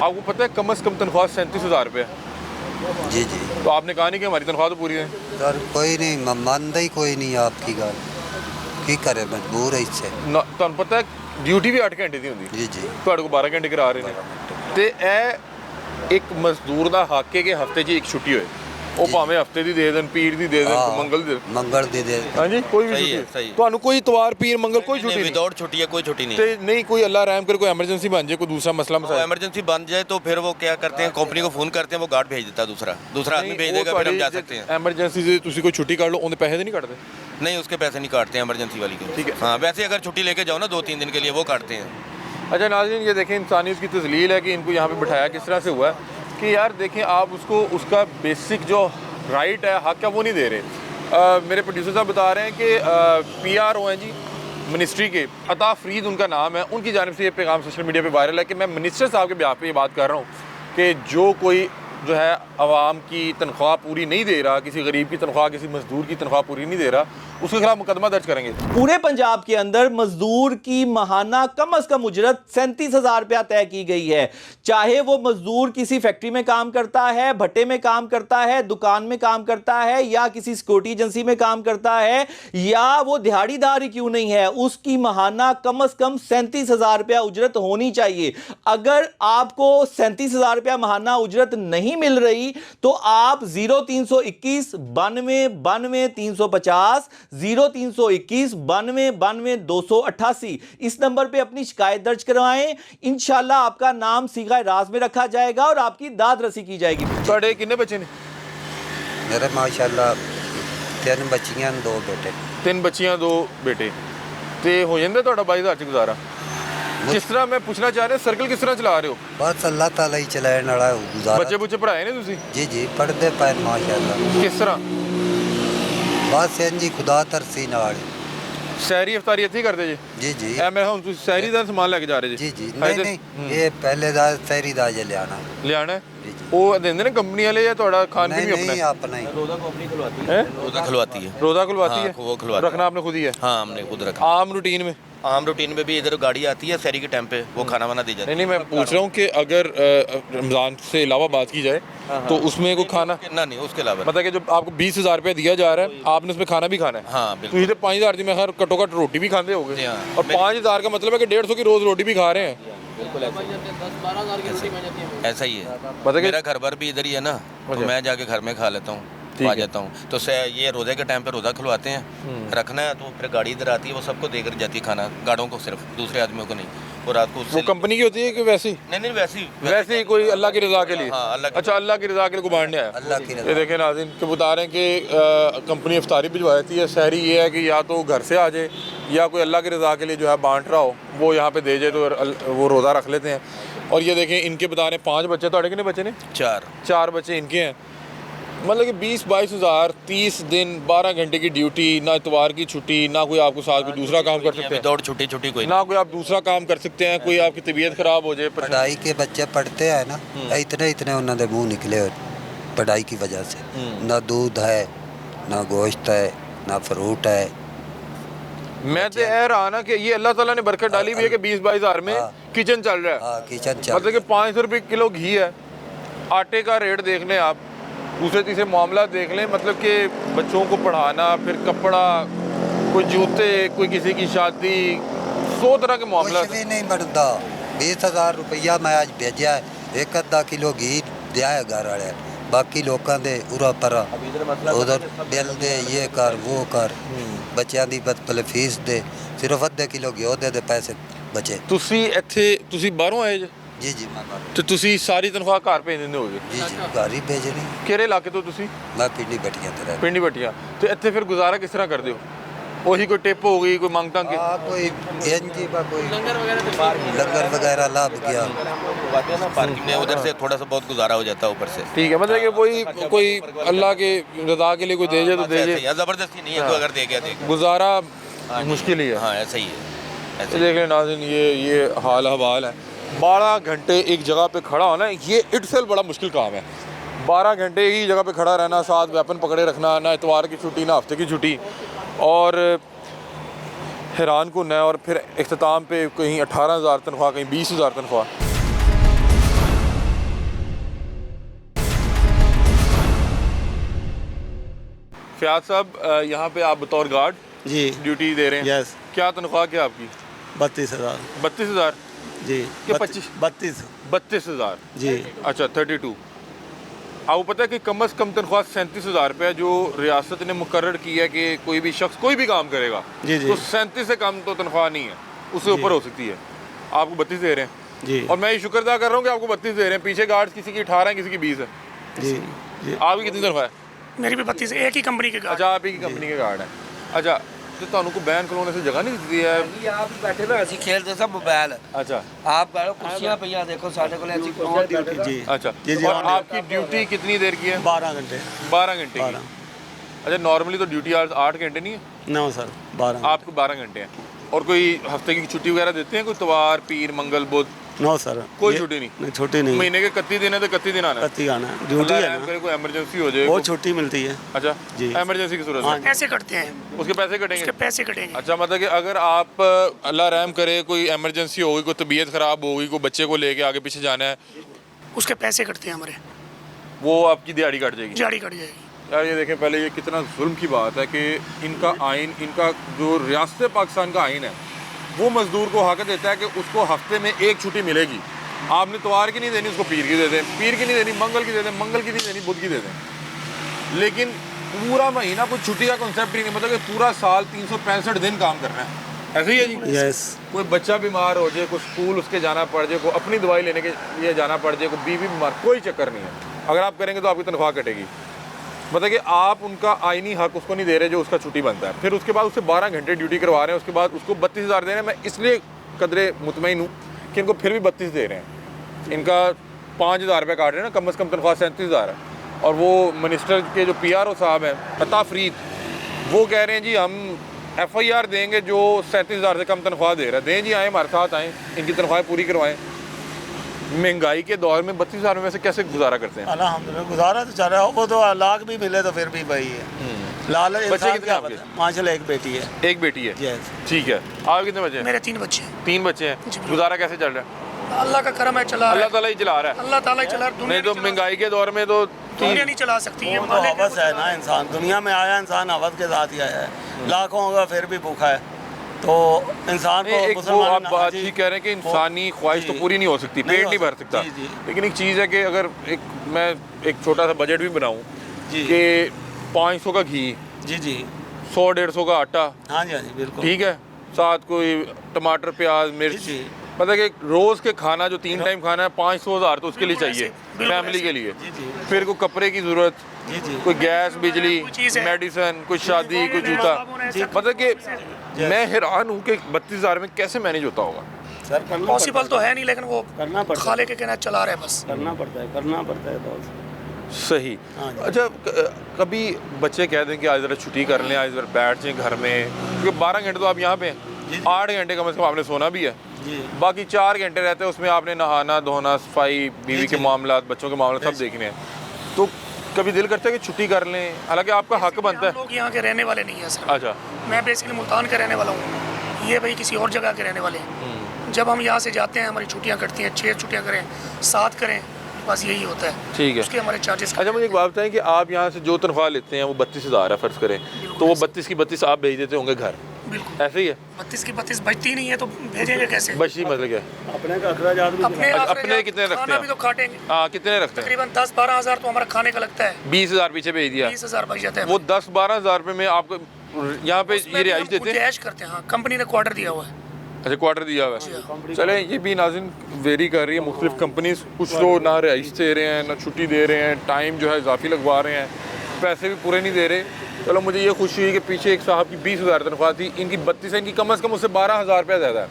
आपको पता है कम से कम तनख्वाह 37,000 रुपये है। जी जी, तो आपने कहा नहीं कि हमारी तनख्वाह तो पूरी है। सर कोई नहीं मानता ही, कोई नहीं आपकी गल की करे, मजबूर है इससे। ਤੁਹਾਨੂੰ ਪਤਾ ਹੈ ਡਿਊਟੀ ਵੀ 8 ਘੰਟੇ ਦੀ ਹੁੰਦੀ, जी जी, ਤੁਹਾਡੇ ਕੋਲ 12 ਘੰਟੇ ਕਰਾ ਰਹੇ ਨੇ। ਤੇ ਇਹ ਇੱਕ ਮਜ਼ਦੂਰ ਦਾ ਹੱਕ ਹੈ ਕਿ ਹਫਤੇ 'ਚ ਇੱਕ ਛੁੱਟੀ ਹੋਏ, ਉਹ ਭਾਵੇਂ ਹਫਤੇ ਦੀ ਦੇ ਦੇਣ, ਪੀਰ ਦੀ ਦੇ ਦੇਣ, हाँ, ਮੰਗਲ ਦੀ ਦੇ। मंगल दे ਹਾਂਜੀ, ਕੋਈ ਵੀ ਸਹੀ ਹੈ, ਛੁੱਟੀ ਸਹੀ। ਤੁਹਾਨੂੰ ਕੋਈ ਇਤਵਾਰ ਪੀਰ ਮੰਗਲ ਕੋਈ ਛੁੱਟੀ ਨਹੀਂ। विदाउट छुट्टी है, कोई छुट्टी नहीं। ਤੇ नहीं कोई अल्लाह रहम करे, कोई एमरजेंसी बन जाए, कोई दूसरा मसला वो मसाइल, इमरजेंसी बन जाए तो फिर वो क्या करते हैं, कंपनी को फोन करते हैं, वो गार्ड भेज देता है, दूसरा आदमी भेज देगा, फिर हम जा सकते हैं। ਐਮਰਜੈਂਸੀ से ਤੁਸੀਂ ਕੋਈ ਛੁੱਟੀ ਕਰ ਲਓ, ਉਹਦੇ ਪੈਸੇ ਤਾਂ ਨਹੀਂ ਕੱਟਦੇ? नहीं, उसके पैसे नहीं काटते हैं इमरजेंसी वाली के। ठीक है। हाँ, वैसे अगर छुट्टी लेके जाओ ना 2-3 दिन के लिए, वो काटते हैं। अच्छा नाज़रीन, ये देखें इंसानियत की तज़लील है कि इनको यहाँ पे बिठाया किस तरह से हुआ है कि यार देखें, आप उसको उसका बेसिक जो राइट है, हक है, वो नहीं दे रहे। मेरे प्रोड्यूसर साहब बता रहे हैं कि PRO हैं जी, मिनिस्ट्री के, अता फरीद उनका नाम है, उनकी जानिब से ये पैगाम सोशल मीडिया पे वायरल है कि मैं मिनिस्टर साहब के ब्याह पे ये बात कर रहा हूँ कि जो कोई जो है आवाम की तनख्वाह पूरी नहीं दे रहा, किसी गरीब की तनख्वाह, किसी मजदूर की तनख्वाह पूरी नहीं दे रहा, उसके खिलाफ मुकदमा दर्ज करेंगे। पूरे पंजाब के अंदर मजदूर की माहाना कम अज कम उजरत 37,000 रुपया तय की गई है। चाहे वो मजदूर किसी फैक्ट्री में काम करता है, भट्टे में काम करता है, दुकान में काम करता है, या किसी सिक्योरिटी एजेंसी में काम करता है, या वो दिहाड़ीदार ही क्यों नहीं है, उसकी माहाना कम अज कम 37,000 रुपया उजरत होनी चाहिए। अगर आपको 37,000 रुपया माहाना उजरत नहीं मिल रही तो आप 0321 92 92 350 0321 92 92 288 इस नंबर पे अपनी शिकायत दर्ज करवाएं। इंशाल्लाह आपका नाम सीगा राज में रखा जाएगा और आपकी दाद रसी की जाएगी। ਤੁਹਾਡੇ कितने बच्चे ने? मेरे माशाल्लाह 3 बच्चियां 2 बेटे। 3 बच्चियां 2 बेटे ਤੇ ਹੋ ਜਾਂਦਾ ਤੁਹਾਡਾ 22,000 ਚ ਗੁਜ਼ਾਰਾ? जिस तरह मैं पूछना चाह रहा सर्कल किस तरह चला रहे हो? बस अल्लाह ताला ही चलाने वाला है गुजारा। बच्चे बुच्चे पढ़ाए ने तुसी? जी जी पढ़ते पाए माशाल्लाह। किस तरह? बस जी खुदा तरसी नाल। सहरी इफ्तारी ਇੱਥੇ ਕਰਦੇ ਜੀ? जी जी ਐ ਮੈਂ ਹੁਣ ਤੁਸੀਂ सहरी ਦਾ ਸਮਾਨ ਲੈ ਕੇ ਜਾ ਰਹੇ ਜੀ? जी जी नहीं ये पहले दा सहरी दा जे लियाना। ਲਿਆਣਾ ਹੈ? जी जी ਉਹ ਦਿੰਦੇ ਨੇ ਕੰਪਨੀ ਵਾਲੇ ਜਾਂ ਤੁਹਾਡਾ ਖਾਣ ਪੀਣ नहीं ਵੀ नहीं ਆਪਣਾ अपना ही। रोजा कंपनी खुलवाती है? रोज़ा खुलवाती है। रोजा खुलवाती हाँ, है? वो खुलवाती रखना आपने खुद ही है? हाँ हमने खुद रखा। आम रूटीन में? आम रूटीन में भी इधर गाड़ी आती है शहरी के टाइम पे, वो खाना वाना दी जाती नहीं नहीं मैं पूछ रहा हूँ कि अगर रमज़ान से अलावा बात की जाए तो उसमें कोई खाना है ना, नहीं उसके अलावा मतलब कि जो आपको 20,000 रुपया दिया जा रहा है आपने उसमें खाना भी खाना है? हाँ तो बिल्कुल। ये तो 5,000 की मैं खैर कटो कट रोटी भी खाते हो जी गए हाँ। और 5,000 का मतलब है कि 150 की रोज़ रोटी भी खा रहे हैं। ऐसा ही है। पता मेरा घर बार भी इधर ही है ना, तो मैं जाके घर में खा लेता हूँ, आ जाता हूँ। तो ये रोज़े के टाइम पे रोज़ा खुलवाते हैं, रखना है तो फिर गाड़ी इधर आती है, वो सबको देकर जाती है खाना, गाड़ों को सिर्फ, दूसरे आदमियों को नहीं। और रात को वो कंपनी की होती है कि वैसी? नहीं नहीं वैसी वैसे ही कोई अल्लाह की रज़ा के लिए? हाँ, अल्लाह की- अच्छा अल्लाह की रज़ा के लिए को बांटने आया? अल्लाह की ये रज़ा। देखें नाज़रीन कि बता रहे हैं कि कंपनी इफ्तारी भिजवा देती है। सहरी ये है कि या तो घर से आ जाए या कोई अल्लाह की रज़ा के लिए जो है बांट रहा हो वो यहाँ पे दे जाए तो वो रोज़ा रख लेते हैं। और ये देखें इनके बता रहे हैं 5 बच्चे, तो कितने बच्चे ने? 4 बच्चे इनके हैं। मतलब कि 20-22 हज़ार 30 दिन 12 घंटे की ड्यूटी, ना इतवार की छुट्टी, ना कोई आपको साथ कोई दूसरा काम कर सकते हैं, दौड़ छुट्टी छुट्टी कोई ना कोई आप दूसरा काम कर सकते हैं, कोई आपकी तबीयत ख़राब हो जाए। पढ़ाई के बच्चे पढ़ते हैं ना, इतने उन्होंने मुंह निकले पढ़ाई की वजह से। ना दूध है, ना गोश्त है, ना फ्रूट है। मैं तो यह रहा ना कि ये अल्लाह ताला ने बरकत डाली भी है कि 20-22 हज़ार में किचन चल रहा है। हाँ किचन चल। मतलब कि 500 रुपये किलो घी है, आटे का रेट देख लें आप, दूसरे तीसरे मामला देख लें। मतलब कि बच्चों को पढ़ाना, फिर कपड़ा, कोई जूते, कोई किसी की शादी, 100 तरह के मामला। कुछ भी नहीं बनता। 20,000 रुपया मैं आज भेजा है, 1-2 किलो घी दिया है घर वाले, बाकी लोगों दे उरा परा उधर बिल दे, ये कर वो कर, बच्चों की बदपल फीस दे, सिर्फ अद्धे किलो घ्यो दे पैसे बचे। ਤੁਸੀਂ ਇੱਥੇ ਤੁਸੀਂ ਬਾਹਰੋਂ ਆਏ ਜੇ जी जी मैं घर- ਤੇ ਤੁਸੀਂ ਸਾਰੀ ਤਨਖਾਹ ਘਰ ਭੇਜ ਦਿੰਦੇ ਹੋਗੇ? जी जी घर ही भेजनी। ਕਿਹੜੇ ਇਲਾਕੇ ਤੋਂ ਤੁਸੀਂ? मैं पिंडी बटिया तरह। ਪਿੰਡੀ बटिया। ਤੇ ਇੱਥੇ ਫਿਰ ਗੁਜ਼ਾਰਾ किस तरह करते हो? ਉਹੀ ਕੋਈ टिप हो गई, कोई मांग तांग के? हाँ कोई एनजी का कोई लंगर वगैरह लाभ गया। पार्किंग में उधर से थोड़ा सा बहुत गुजारा हो जाता है ऊपर से। ठीक है, मतलब कि कोई अल्लाह के रज़ा के लिए कोई दे जाए तो दे जाए, जबरदस्ती नहीं है, कोई अगर दे गया दे गया। गुजारा मुश्किल ही है। हाँ ऐसा ही है, ऐसा तो देख लें नाज़रीन ये हाल हवाल है। 12 घंटे एक जगह पे खड़ा होना ये इटसेल्फ बड़ा मुश्किल काम है। 12 घंटे एक ही जगह पे खड़ा रहना, साथ वेपन पकड़े रखना, ना इतवार की छुट्टी ना हफ्ते की छुट्टी, और हैरान कुन है। और फिर इख्तिताम पे कहीं 18,000 तनख्वाह, कहीं 20,000 तनख्वाह। फ़याज़ साहब यहाँ पे आप बतौर गार्ड जी ड्यूटी दे रहे हैं? यस। क्या तनख्वाह क्या आपकी? 32,000 32,000 जी क्या 25? 32,000 जी। अच्छा 32। आपको पता है कि कम अज़ कम तनख्वाह 37,000 रुपये जो रियासत ने मुकर्रर की है कि कोई भी शख्स कोई भी काम करेगा जी जी तो 37 से कम तो तनख्वाह नहीं है, उससे ऊपर हो सकती है। आपको 32 दे रहे हैं जी और मैं ये शुक्र अदा कर रहा हूँ कि आपको 32 दे रहे हैं। पीछे गार्ड्स किसी की 18 है, किसी की 20 है। जी जी। आपकी कितनी तनख्वाह है? मेरी भी 32 एक ही कंपनी के गार्ड। अच्छा आप ही की कंपनी के गार्ड हैं। अच्छा तो ਤੁਹਾਨੂੰ ਕੋਈ बैन खलोने से जगह नहीं दी है? आप बैठे हुए ਅਸੀਂ खेलते सब मोबाइल। अच्छा आप बैठो कुर्सियां पईया देखो साढ़े को ऐसी कौन ड्यूटी जी अच्छा जी जी। और आपकी ड्यूटी कितनी देर की है? 12 घंटे। 12 घंटे की। अच्छा नॉर्मली तो ड्यूटी आवर्स 8 घंटे नहीं है? No sir 12। आपको 12 घंटे हैं। और कोई हफ्ते की छुट्टी वगैरह देते हैं, कोई त्योहार, पीर, मंगल, बुध? नो सर, कोई छुट्टी नहीं? नहीं, छुट्टी नहीं। महीने के 31 दिन है तो 31 दिन आना है? 31 आना है, ड्यूटी है ना। कोई इमरजेंसी हो जाए वो छुट्टी मिलती है। अच्छा जी, इमरजेंसी की सूरत में पैसे कटते हैं, उसके पैसे कटेंगे? उसके पैसे कटेंगे। अच्छा, मतलब कि अगर आप अल्लाह रहम करे कोई इमरजेंसी हो गई, कोई तबीयत ख़राब हो गई, कोई बच्चे को लेके आगे पीछे जाना है, उसके पैसे कटते हैं हमारे, वो आपकी दिहाड़ी कट जाएगी? दिहाड़ी कट जाएगी। यार ये देखें, पहले ये कितना जुल्म की बात है कि इनका आइन, इनका जो रियासत पाकिस्तान का आइन है वो मज़दूर को हक देता है कि उसको हफ्ते में एक छुट्टी मिलेगी। आपने त्योहार की नहीं देनी, उसको पीर की दे दें, पीर की नहीं देनी, मंगल की दे दें, मंगल की नहीं देनी, बुध की दे दें। लेकिन पूरा महीना कोई छुट्टी का कॉन्सेप्ट ही नहीं, मतलब कि पूरा साल 365 दिन काम करना है। ऐसे ही है जी? यस। कोई बच्चा बीमार हो जाए, कोई स्कूल उसके जाना पड़ जाए, कोई अपनी दवाई लेने के लिए जाना पड़ जाए, कोई बीवी बीमार, कोई चक्कर नहीं है। अगर आप करेंगे तो आपकी तनख्वाह कटेगी। मतलब कि आप उनका आईनी हक उसको नहीं दे रहे जो उसका छुट्टी बनता है। फिर उसके बाद उससे 12 घंटे ड्यूटी करवा रहे हैं, उसके बाद उसको 32,000 दे रहे हैं। मैं इसलिए कदरे मुतमईन हूँ कि इनको फिर भी 32 दे रहे हैं। इनका 5,000 रुपये काट रहे हैं ना, कम से कम तनख्वाह 37,000 है। और वो मिनिस्टर के जो PRO साहब हैं, अता फरीद, वो कह रहे हैं जी हम FIR देंगे जो 37,000 से कम तनख्वाह दे रहा है। दें जी, आएँ हमारे साथ आएँ, इनकी तनख्वाहें पूरी करवाएँ। महंगाई के दौर में 32,000 में से कैसे गुजारा करते हैं? अल्हम्दुलिल्लाह गुजारा तो चल रहा है, वो तो लाख भी मिले तो फिर भी वही है। लालच बच्चे इंसान कितने क्या आपके? पता। माशाल्लाह एक बेटी है। एक बेटी है? यस। ठीक है। आप कितने बच्चे हैं? मेरे 3 बच्चे हैं। 3 बच्चे हैं। गुजारा कैसे चल रहा है? अल्लाह का करम है, चला रहा अल्लाह है। ताला ही चला रहा है। अल्लाह ताला ही चला रहा है, दुनिया नहीं तो नहीं चला महंगाई के दौर में तो सकती। दुनिया नहीं चला सकती है। वो तो हवस है ना, इंसान दुनिया में आया, इंसान हवस के साथ ही आया है। लाखों होगा फिर भी भूखा है, तो इंसान को एक वो मुसलमान आप बात जी, ठीक कह रहे हैं कि इंसानी ख्वाहिश तो पूरी नहीं हो सकती, पेट नहीं भर सकता। जी, जी। लेकिन एक चीज़ है कि अगर मैं एक छोटा सा बजट भी बनाऊँ जी। कि 500 का घी, जी जी 100-150 का आटा, हाँ जी, हाँ जी, बिल्कुल ठीक है, साथ कोई टमाटर, प्याज, मिर्च, जी, जी। मतलब कि रोज़ के खाना जो 3 टाइम खाना है, 500,000 तो उसके लिए चाहिए, फैमिली के लिए। जी जी फिर कोई कपड़े की ज़रूरत, जी जी कोई गैस, बिजली, कोई चीज़ है। मेडिसन, कोई शादी, कोई जूता। मतलब कि मैं हैरान हूँ कि 32,000 में कैसे मैनेज होता होगा। सर करना पॉसिबल तो है नहीं, लेकिन वो करना पड़ता खाले के कहना चला रहे हैं बस। करना पड़ता है तो सही। हाँ जी। अच्छा, कभी बच्चे कह दें कि आज ज़रा छुट्टी कर लें, आज ज़रा बैठ जाएं घर में, क्योंकि 12 घंटे तो आप यहाँ पे हैं, 8 घंटे कम से कम आपने सोना भी है, जी बाकी 4 घंटे रहते हैं, उसमें आपने नहाना धोना, सफाई, बीवी के मामला, बच्चों के मामला सब देखने हैं। तो कभी दिल करता है कि छुट्टी कर लें, हालांकि आपका हक बनता है। हम लोग यहाँ के रहने वाले नहीं है सर। अच्छा। मैं बेसिकली मुल्तान का रहने वाला हूँ, ये भाई किसी और जगह के रहने वाले हैं। जब हम यहाँ से जाते हैं, हमारी छुट्टियाँ कटती हैं, 6 छुट्टियाँ करें, 7 करें, बस यही होता है। ठीक है। उसके हमारे चार्जेस। अच्छा, मुझे एक बात बताएं कि आप यहाँ से जो तनख्वाह लेते हैं वो 32,000 है फ़र्ज़ करें, तो वो 32 की 32 आप भेज देते होंगे घर, बिल्कुल ऐसे ही है? 32 की 32 बचती नहीं है तो भेजेंगे कैसे? बची मतलब क्या? अपने का अखराजात भी अपने अपने कितने रखते खाना हैं? भी तो काटेंगे। हाँ, कितने रखते हैं? तकरीबन 10-12 हज़ार तो हमारा खाने का लगता है। 20,000 पीछे भेज दिया, 20,000 बच जाता है। वो 10-12 हज़ार रुपये में आपको यहाँ पे ये रिहाइश देते हैं? रिहाइश करते हैं, हाँ, कंपनी ने क्वार्टर दिया हुआ है। अच्छा, क्वार्टर दिया हुआ है। चले, ये भी नाज़िन वेरी कर रही है मुख्तलिफ कंपनीज, कुछ लोग ना रिहाइश दे रहे हैं, ना छुट्टी दे रहे हैं, टाइम जो है इजाफी लगवा रहे हैं, पैसे भी पूरे नहीं दे रहे। चलो, मुझे ये खुशी हुई कि पीछे एक साहब की 20,000 तनख्वाह थी, इनकी 32 है, इनकी कम से कम उससे 12,000 रुपया ज़्यादा है।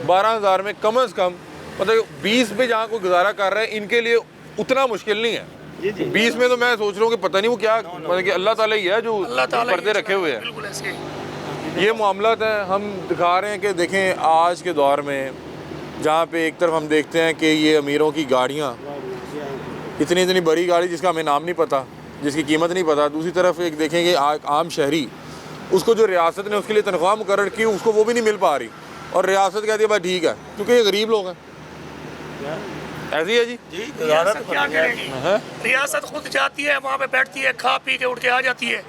12,000 में कम से कम, मतलब 20 पे जहाँ कोई गुजारा कर रहे हैं, इनके लिए उतना मुश्किल नहीं है। 20 में तो मैं सोच रहा हूँ कि पता नहीं वो क्या, मतलब कि अल्लाह ताला ही है जो पर्दे रखे हुए हैं। बिल्कुल ऐसे ही। ये मामलात है, हम दिखा रहे हैं कि देखें आज के दौर में जहाँ पे एक तरफ हम देखते हैं कि ये अमीरों की गाड़ियाँ, इतनी इतनी बड़ी गाड़ी जिसका हमें नाम नहीं पता, जिसकी कीमत नहीं पता, दूसरी तरफ एक देखेंगे आम शहरी, उसको जो रियासत ने उसके लिए तनख्वाह मुकर्रर की, उसको वो भी नहीं मिल पा रही, और रियासत कहती है भाई ठीक है, क्योंकि ये गरीब लोग हैं। ऐसी है जी। रियासत क्या करेगी? रियासत खुद जाती है वहाँ पे, बैठती है, खा पी के उठ के आ जाती है।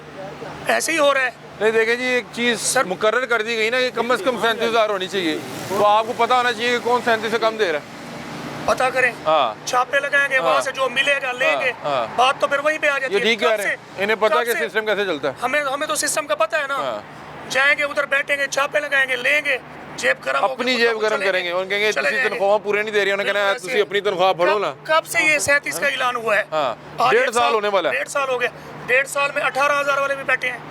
ऐसे ही हो रहा है। नहीं, देखें जी, एक चीज़ मुकर्रर कर दी गई ना कि कम से कम 37,000 होनी चाहिए, तो आपको पता होना चाहिए कि कौन 37 से कम दे रहा है। पता करें, हाँ, छापे लगाएंगे, वहाँ से जो मिलेगा लेंगे। बात तो फिर वहीं पे आ जाती ये है। ठीक कह रहे हैं, इन्हें पता है कि सिस्टम कैसे चलता है। हमें तो सिस्टम का पता है ना। जाएंगे उधर, बैठेंगे, छापे लगाएंगे, लेंगे, जेब गरम, अपनी जेब गरम करेंगे, उन कहेंगे तुसी तनख्वाह पूरे नहीं दे रही, उन्हें कहना है तुसी अपनी तनख्वाह भरो ना। कब से ये 37 का ऐलान हुआ है? 1.5 साल होने वाला है। 1.5 साल हो गया। 1.5 साल में 18,000 वाले भी बैठे हैं,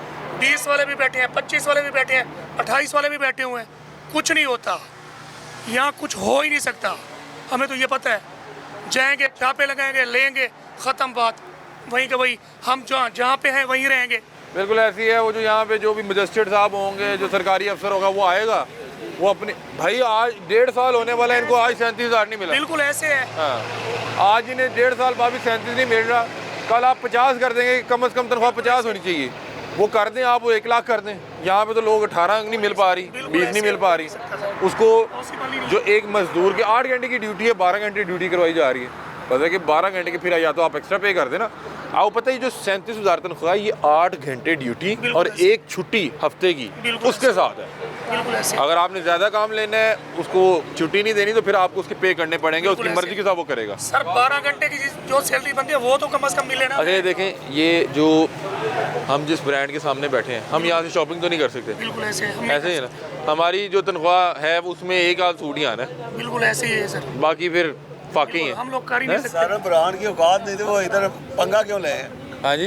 20 वाले भी बैठे हैं, 25 वाले भी बैठे हैं, 28 वाले भी बैठे हुए हैं। कुछ नहीं होता यहाँ, कुछ हो ही नहीं सकता। हमें तो ये पता है, जाएंगे, छापे लगाएंगे, लेंगे, ख़त्म बात। वहीं के वही, हम जहाँ पे हैं वहीं रहेंगे। बिल्कुल ऐसी है। वो जो यहाँ पे जो भी मजिस्ट्रेट साहब होंगे, जो सरकारी अफसर होगा, वो आएगा, वो अपने भाई आज 1.5 साल होने वाला है, इनको आज 37,000 नहीं मिला। बिल्कुल ऐसे है। हाँ, आज इन्हें 1.5 साल बाद भी 37 नहीं मिल रहा। कल आप 50 कर देंगे, कम से कम तनख्वाह 50 होनी चाहिए, वो कर दें आप, वो 1 लाख कर दें। यहाँ पे तो लोग 18 नहीं मिल पा रही, 20 नहीं मिल पा रही। उसको जो एक मजदूर के 8 घंटे की ड्यूटी है, 12 घंटे ड्यूटी करवाई जा रही है। पता है कि 12 घंटे के फिर या तो आप एक्स्ट्रा पे कर देना। आपको पता है जो 37,000 तनख्वाह, ये 8 घंटे ड्यूटी और 1 छुट्टी हफ्ते की उसके साथ है। अगर आपने ज़्यादा काम लेना है, उसको छुट्टी नहीं देनी, तो फिर आपको उसके पे करने पड़ेंगे, उसकी मर्जी के साथ वो करेगा। सर 12 घंटे की जो सैलरी बनती है वो तो कम से कम मिले ना। अरे देखें, ये जो हम जिस ब्रांड के सामने बैठे हैं, हम यहाँ से शॉपिंग तो नहीं कर सकते। बिल्कुल ऐसे ऐसे ही है ना, हमारी जो तनख्वाह है उसमें एक आध सूट ही आना है। बिल्कुल ऐसे ही है सर, बाकी फिर फाकी है। हम लोग कर ही नहीं सकते। सर ब्रांड की औकात नहीं थी, वो इधर पंगा क्यों ले? हाँ जी,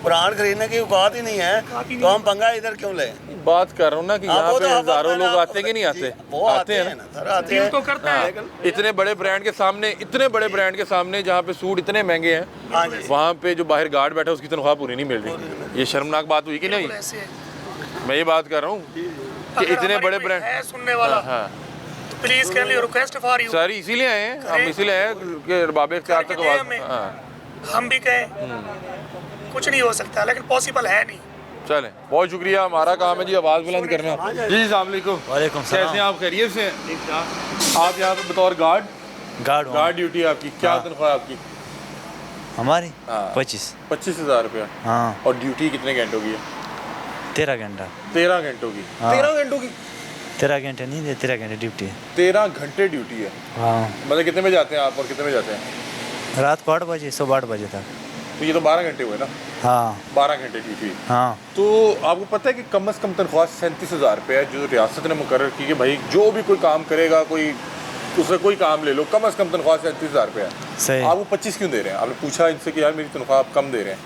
ब्रांड खरीदने की औकात ही नहीं है, तो हम पंगा इधर क्यों ले? बात कर रहा हूँ ना कि यहाँ वो पे तो हजारों लोग आते कि नहीं आते? वो आते हैं ना सर, आते हैं तो करता है। इतने बड़े ब्रांड के सामने, इतने बड़े ब्रांड के सामने जहाँ पे सूट इतने महंगे हैं, हाँ जी। वहाँ पे जो बाहर गार्ड बैठा है उसकी तनख्वाह पूरी नहीं मिल रही। ये शर्मनाक बात हुई कि नहीं? ऐसे है। मैं ये बात कर रहा हूँ कि अगर इतने हमारी बड़े कोई ब्रांड। है सुनने वाला, हाँ, तो please can you request for you. Sir इसीलिए आए हैं हम, इसीलिए आए हैं कि रबाब इख्तियार तक आवाज़। हमें। हाँ, हम भी कहें कुछ नहीं हो सकता, लेकिन पॉसिबल है नहीं। चलें, बहुत शुक्रिया। हमारा काम है जी आवाज़ बुलंद करना। जी अस्सलाम वालेकुम। वालेकुम कैसे हैं आप? खैरियत से हैं? आप यहाँ पे बतौर गार्ड ड्यूटी है आपकी, क्या तनख्वाह है आपकी? हमारी हाँ। 25,000 रुपया। हाँ। और ड्यूटी कितने घंटों की है? 13 घंटा। 13 घंटों की। हाँ। 13 घंटों की? 13 घंटे नहीं दे, 13 घंटे ड्यूटी है। 13 घंटे ड्यूटी है। हाँ। मतलब कितने में जाते हैं आप और कितने में जाते हैं? रात को 8 बजे, सुबह 8 बजे तक। तो ये तो 12 घंटे हुए ना? हाँ। 12 घंटे ड्यूटी। हाँ। तो आपको पता है कि कम से कम तनख्वाह 37,000 रुपये है जो रियासत ने मुकर्रर की कि भाई जो भी कोई काम करेगा, कोई उससे कोई काम ले लो, कम से कम तनख्वाह 37,000 रुपये है। सही। आप वो 25 क्यों दे रहे हैं? आपने पूछा इनसे कि यार मेरी तनख्वाह आप कम दे रहे हैं?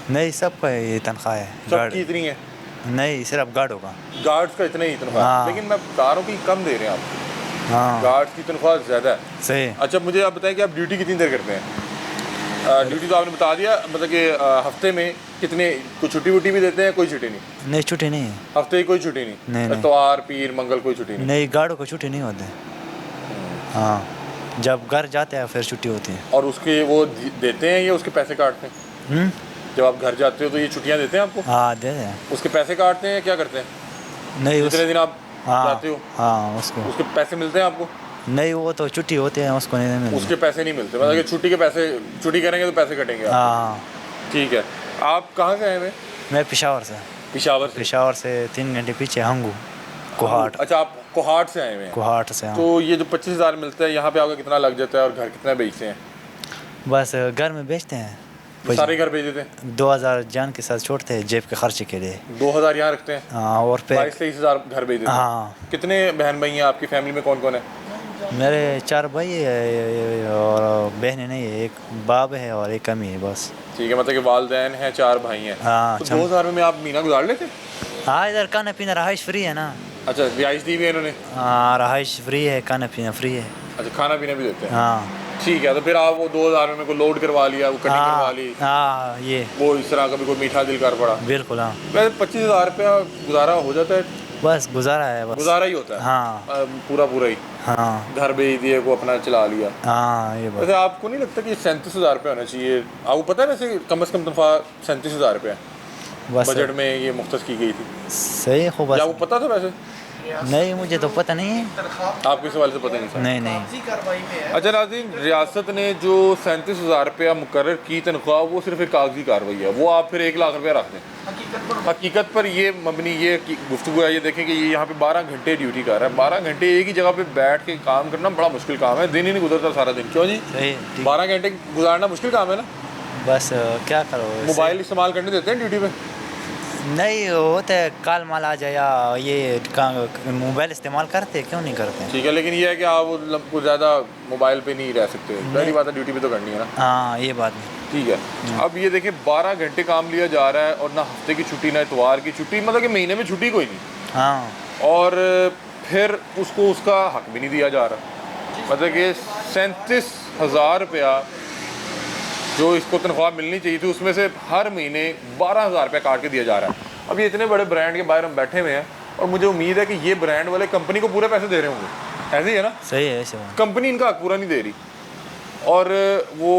नहीं, सबका ये तनख्वाह है। सबकी इतनी है? नहीं, सिर्फ गार्ड होगा। गार्ड्स का इतना ही तनख्वाह। हाँ। लेकिन मैं बता रहा हूँ कि कम दे रहे हैं आप। हाँ। गार्ड्स की तनख्वाह ज़्यादा है। सही। अच्छा मुझे आप बताएं कि आप ड्यूटी कितनी देर करते हैं? ड्यूटी तो आपने बता दिया, मतलब कि हफ्ते में कितने, कोई छुट्टी वुट्टी भी देते हैं? कोई छुट्टी नहीं? नहीं, छुट्टी नहीं है। हफ्ते की कोई छुट्टी नहीं? नहीं। इतवार, पीर, मंगल कोई छुट्टी नहीं? नहीं, गार्डों को छुट्टी नहीं होती। हाँ, जब घर जाते हैं फिर छुट्टी होती है। और उसके वो देते हैं या उसके पैसे काटते हैं? जब आप घर जाते हो तो ये छुट्टियां देते हैं आपको? हाँ, दे दें। उसके पैसे काटते हैं, क्या करते हैं? नहीं, जितने दिन आप जाते हो? हाँ, उसके पैसे मिलते हैं आपको? नहीं, वो तो छुट्टी होती है, उसको नहीं मिलते। उसके पैसे नहीं मिलते, मतलब कि छुट्टी के पैसे, छुट्टी करेंगे तो पैसे कटेंगे आपके। हाँ। ठीक है। आप कहाँ से आए हुए? मैं पेशावर से। पेशावर से 3 घंटे पीछे हंगू, कोहाट। अच्छा, आप कोहाट से आए हुए हैं? कोहाट से। हाँ। तो ये जो 25,000 मिलता है यहाँ पे आपका कितना लग जाता है और घर कितना बेचते हैं? बस घर में बेचते हैं, सारे घर भेज देते हैं? 2,000 जान के साथ छोड़ते हैं जेब के खर्चे के लिए। 2,000 यहाँ रखते हैं? हाँ। और 22-23,000 घर भेज देते हैं? हाँ। कितने बहन भाई हैं आपकी फैमिली में, कौन कौन है? मेरे 4 भाई है और बहनें नहीं है, एक बाप है और एक कमी है बस। ठीक है, मतलब कि वालदैन हैं, 4 भाई हैं। हाँ। तो 2,000 में आप महीना गुजार लेते? हाँ, इधर खाना पीना रहाइश फ्री है ना। अच्छा, रिहाइश दी भी है इन्होंने? हाँ, रहाइश फ्री है, खाना पीना फ्री है। अच्छा, खाना पीना भी देते हैं? हाँ। ठीक है, तो फिर आप वो 2,000 में को लोड करवा लिया, वो कटिंग करवा ली? हाँ, ये वो इस तरह कभी कोई मीठा दिल कर पड़ा? बिल्कुल। हाँ, वैसे 25,000 रुपया गुजारा हो जाता है? बस गुजारा है, बस गुजारा ही होता है? हाँ। पूरा ही? हाँ। घर भेज दिए, को अपना चला लिया? हाँ, ये बात। वैसे आपको नहीं लगता कि 37,000 रुपये होना चाहिए? आपको पता है वैसे कम से कम तनख्वाह 37,000 रुपये बजट में ये मुख्तस की गई थी? सही हो बस। आपको पता था वैसे? नहीं, मुझे तो पता नहीं है। आपके इस सवाल से पता नहीं था? नहीं। अच्छा नाज़रीन, रियासत ने जो 37,000 रुपया मुकर्रर की तनख्वाह, वो सिर्फ एक कागजी कार्रवाई है, वो आप फिर 1 लाख रुपया रख दें। हकीकत पर ये मबनी ये गुफ्तगू है। ये देखें कि ये यहाँ पे 12 घंटे ड्यूटी कर रहा है। 12 घंटे एक ही जगह पे बैठ के काम करना बड़ा मुश्किल काम है, दिन ही नहीं गुजरता सारा दिन। क्यों जी? 12 घंटे गुजारना मुश्किल काम है ना? बस क्या करो। मोबाइल इस्तेमाल करने देते हैं ड्यूटी पे? नहीं होता है, काल माल आ जाए या ये मोबाइल इस्तेमाल करते, क्यों नहीं करते? ठीक है, लेकिन ये है कि आप कुछ ज़्यादा मोबाइल पे नहीं रह सकते। पहली बात है, ड्यूटी पे तो करनी है ना। हाँ, ये बात नहीं। ठीक है। अब ये देखिए 12 घंटे काम लिया जा रहा है और ना हफ्ते की छुट्टी ना इतवार की छुट्टी, मतलब कि महीने में छुट्टी कोई नहीं। हाँ। और फिर उसको उसका हक भी नहीं दिया जा रहा। मतलब कि 37,000 रुपया जो इसको तनख्वाह मिलनी चाहिए थी, उसमें से हर महीने 12,000 रुपया काट के दिया जा रहा है। अब ये इतने बड़े ब्रांड के बाहर हम बैठे हुए हैं, और मुझे उम्मीद है कि ये ब्रांड वाले कंपनी को पूरे पैसे दे रहे होंगे, ऐसे ही है ना? सही है ऐसे कंपनी इनका हक पूरा नहीं दे रही। और वो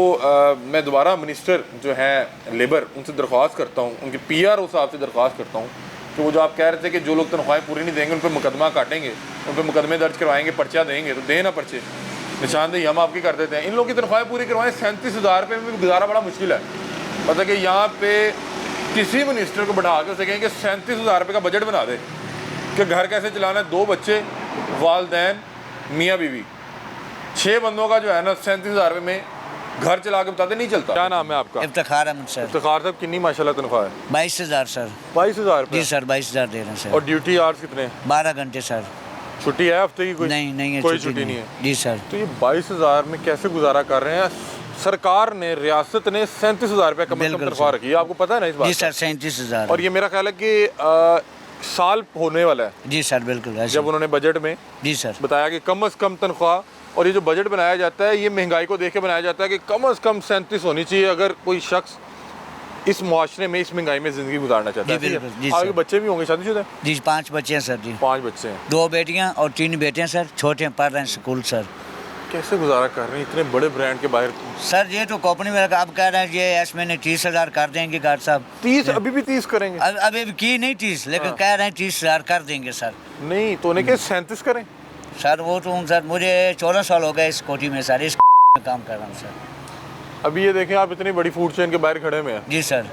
मैं दोबारा मिनिस्टर जो हैं लेबर उनसे दरख्वास्त करता हूँ, उनके PRO साहब से दरख्वास्त करता हूँ कि वो जो आप कह रहे थे कि जो लोग तनख्वाहें पूरी नहीं देंगे उन पर मुकदमा काटेंगे, उन पर मुकदमे दर्ज करवाएंगे, पर्चा देंगे, तो दें ना पर्चे, निशानदेही हम आपकी कर देते हैं। इन लोगों की तनख्वाहें पूरी करवाएं, 37,000 रुपये में भी गुजारा बड़ा मुश्किल है। मतलब कि यहाँ पे किसी मिनिस्टर को बढ़ा के उसे कहें कि 37,000 रुपये का बजट बना दे कि घर कैसे चलाना है, 2 बच्चे, वालदैन, मियाँ बीवी, 6 बंदों का जो है ना 37,000 रुपये में घर चला के बताते नहीं चलता। क्या नाम है आपका? इफ्तिखार अहमद सर। इफ्तिखार साहब, कितनी माशाल्लाह तनख्वाह है? 22,000 सर। 22,000 रुपये? जी सर 22,000 दे रहे हैं सर। और ड्यूटी आवर्स कितने? 12 घंटे सर। छुट्टी है हफ्ते की? कोई नहीं है, कोई छुट्टी नहीं है। जी सर। तो ये 22,000 में कैसे गुजारा कर रहे हैं? सरकार ने, रियासत ने 37,000 रुपये कम से कम तनख्वाह रखी है, आपको पता है ना इस बात? जी सर 37,000। और ये मेरा ख्याल है कि साल होने वाला है। जी सर बिल्कुल। जब उन्होंने बजट में जी सर बताया कि कम से कम तनख्वाह, और ये जो बजट बनाया जाता है ये महंगाई को देख के बनाया जाता है कि कम से कम 37 होनी चाहिए अगर कोई शख्स इस मुआशरे में, इस महंगाई में ज़िंदगी गुजारना चाहता है। आपके बच्चे भी होंगे शादीशुदा? जी 5 बच्चे हैं सर। जी 5 बच्चे हैं। 2 बेटियां और 3 बेटे हैं सर, छोटे हैं, पढ़ रहे हैं स्कूल सर। कैसे गुजारा कर रहे हैं इतने बड़े ब्रांड के बाहर? सर ये तो कंपनी में आप कह रहे हैं ये एस महीने 30,000 कर देंगे गार्ड साहब। 30? अभी भी 30 करेंगे? अभी की नहीं 30, लेकिन कह रहे हैं 30,000 कर देंगे सर। नहीं तो उन्हें क्या 37 करें? सर वो तो सर मुझे 14 साल हो गए इस कोठी में सर, इस में काम कर रहा हूँ सर। अभी ये देखें आप इतनी बड़ी फूड चेन के बाहर खड़े हुए हैं। जी सर।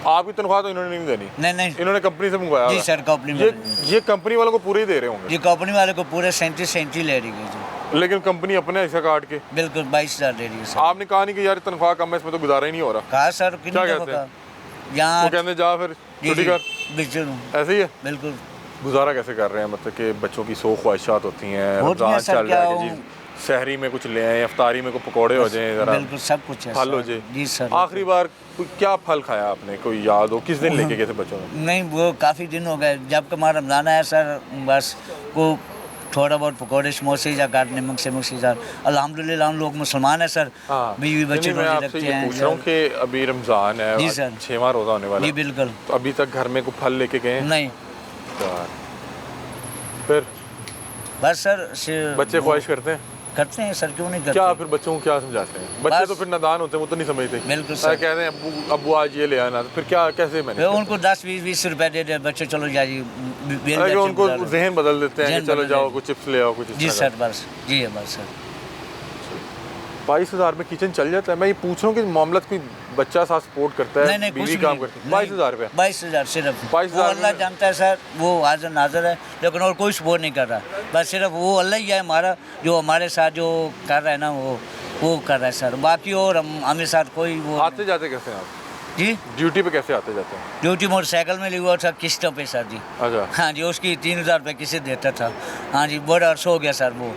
आपकी तनख्वाह तो इन्होंने नहीं देनी? नहीं इन्होंने कंपनी से मंगवाया? जी सर कंपनी में। ये कंपनी वालों को पूरे ही दे रहे होंगे? जी कंपनी वाले को पूरे 37 ले रही है जी। लेकिन कंपनी अपने ऐसा काट के? बिल्कुल 22,000 दे रही है सर। आपने कहा नहीं कि यार तनख्वाह कम है, इसमें तो गुजारा ही नहीं हो रहा? कहा सर। क्या कहते हैं? यहाँ वो कहते जा फिर छुट्टी कर, ऐसे ही है? बिल्कुल। गुजारा कैसे कर रहे हैं? मतलब कि बच्चों की 100 ख्वाहिशात होती हैं, रमज़ान चल रहा है कि जी सहरी में कुछ ले आए, इफ्तारी में को पकौड़े हो जाएं, जरा बिल्कुल सब कुछ है, फल हो जाए। जी सर। आखिरी बार क्या फल खाया आपने, कोई याद हो? किस दिन लेके गए थे बच्चों को? नहीं वो काफ़ी दिन हो गए, जब का हमारा रमज़ान आया सर, बस वो थोड़ा बहुत पकौड़े समोसे या काट नमक से सर। अल्हम्दुलिल्लाह हम लोग मुसलमान है सर, बीवी बच्चे मैं आपसे ये पूछ रहा हूँ कि अभी रमज़ान है, जी सर 6वां रोज़ा होने वाला है। जी बिल्कुल। तो अभी तक घर में कोई फल लेके गए? नहीं। फिर बस सर बच्चे ख्वाहिश करते हैं? करते हैं सर, क्यों नहीं करते? क्या फिर बच्चों को क्या समझाते हैं? बच्चे तो फिर नादान होते हैं, वो तो नहीं समझते। बिल्कुल सर। कहते हैं अब्बू आज ये ले आना, तो फिर क्या कैसे मैंने उनको 10-20 रुपए दे दे, बच्चे चलो जाइए, उनको जहन बदल देते हैं कि चलो जाओ कुछ चिप्स ले आओ कुछ। जी सर बस जी है बस सर। 22,000 में किचन चल जाता है? मैं ये पूछ रहा हूँ कि मामला कोई बच्चा साथ सपोर्ट करता है? नहीं बीवी काम करती है? 22,000 रुपये? 22,000 सिर्फ। 22,000 अल्लाह जानता है सर, वो हाजिर नाजर है, लेकिन और कोई सपोर्ट नहीं कर रहा, बस सिर्फ वो अल्लाह ही है हमारा, जो हमारे साथ जो कर रहा है ना वो कर रहा है सर, बाकी और हमें साथ कोई वो। आते जाते कैसे हैं आप जी? ड्यूटी पे कैसे आते जाते हैं? ड्यूटी मोटरसाइकिल में लिया हुआ था किस्तों पे सर जी। अच्छा। हाँ जी, उसकी 3,000 रुपये किस्त देता था। हाँ जी बड़ा अर्सा हो गया सर वो।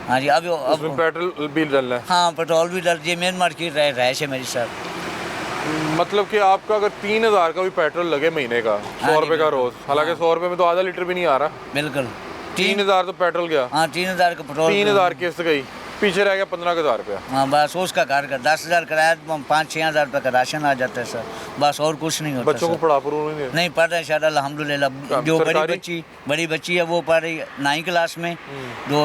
हाँ जी अब पेट्रोल भी डल है? हाँ पेट्रोल भी डल, ये मेन मार्केट रहायश है मेरी सर। मतलब कि आपका अगर 3,000 का भी पेट्रोल लगे महीने का, 100 रुपये का रोज़, हालांकि 100 रुपये में तो आधा लीटर भी नहीं आ रहा। बिल्कुल। 3,000 तो पेट्रोल गया। हाँ 3,000 का पेट्रोल, 3,000 किस्त गई, पीछे रह गया 15,000 रुपया। हाँ बस उसका घर का 10,000 किराया, 5-6,000 रुपये का राशन आ जाता है सर, बस और कुछ नहीं होता। बच्चों को पढ़ा नहीं पढ़ रहे सर अल्हम्दुलिल्लाह। जो बड़ी बच्ची है वो पढ़ रही 9वीं क्लास में, जो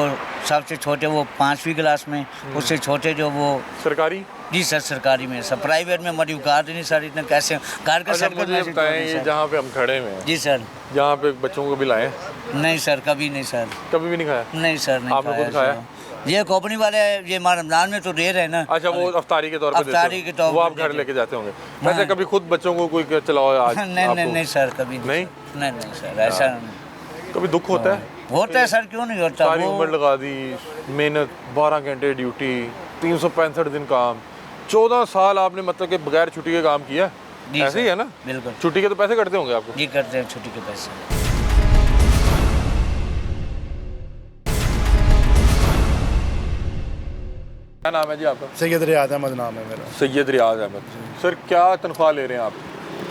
सबसे छोटे वो 5वीं क्लास में, उससे छोटे जो वो सरकारी। जी सर सरकारी में सर, प्राइवेट में मरी औकात नहीं सर, इतना कैसे घर का सर। मुझे बताएं ये जहाँ पे हम खड़े हुए हैं। जी सर। जहाँ पे बच्चों को भी लाएं? नहीं सर कभी नहीं सर। कभी भी नहीं खाया? नहीं सर नहीं। आपने खुद खाया? ये कंपनी वाले ये रमजान में तो दे रहे हैं ना। अच्छा वो अफ्तारी के तौर पर अफ्तारी के तौर पर वो आप घर लेके जाते होंगे? वैसे कभी खुद बच्चों को कोई चलाओ आज? नहीं सर कभी नहीं। नहीं सर ऐसा कभी दुख होता है? होता है सर, क्यों नहीं होता। सारी उम्र लगा दी, मेहनत, 12 घंटे ड्यूटी, 365 दिन काम, 14 साल आपने मतलब कि बगैर छुट्टी के काम किया। ऐसे ही है ना? बिल्कुल। छुट्टी के तो पैसे कटते होंगे आपको? जी करते हैं छुट्टी के पैसे। क्या नाम है जी आपका? सैयद रियाज अहमद नाम है मेरा। सैयद रियाज अहमद। सर क्या तनख्वाह ले रहे हैं आप?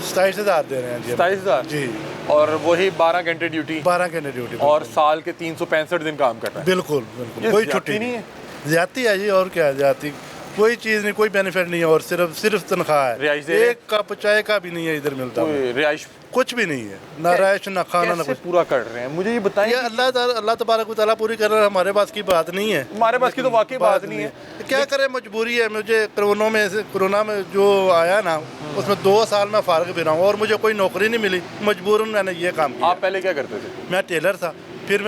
27,000 दे रहे हैं जी। 27,000 जी। और वही 12 घंटे ड्यूटी? 12 घंटे ड्यूटी और साल के 365 दिन काम करना है? बिल्कुल बिल्कुल, कोई छुट्टी नहीं है। ज्यादती है जी, और क्या है ज्यादती। कोई चीज़ नहीं, कोई बेनिफिट नहीं है, और सिर्फ तनख्वाह है। रिहाइश दे रहे हैं? एक कप चाय का भी नहीं है इधर मिलता, रिहाइश कुछ भी नहीं है, ना रिहाइश ना खाना ना कैसे कुछ। पूरा कर रहे हैं मुझे ये बताइए। अल्लाह तबारक व तआला पूरी कर रहा है, हमारे पास की बात नहीं है। हमारे पास की तो वाकई बात नहीं है। क्या करें, मजबूरी है। मुझे कोरोना में जो आया ना, उसमें 2 साल में फारग भी रहा हूँ और मुझे कोई नौकरी नहीं मिली, मजबूरन मैंने ये काम किया। आप पहले क्या करते थे? मैं टेलर था, फिर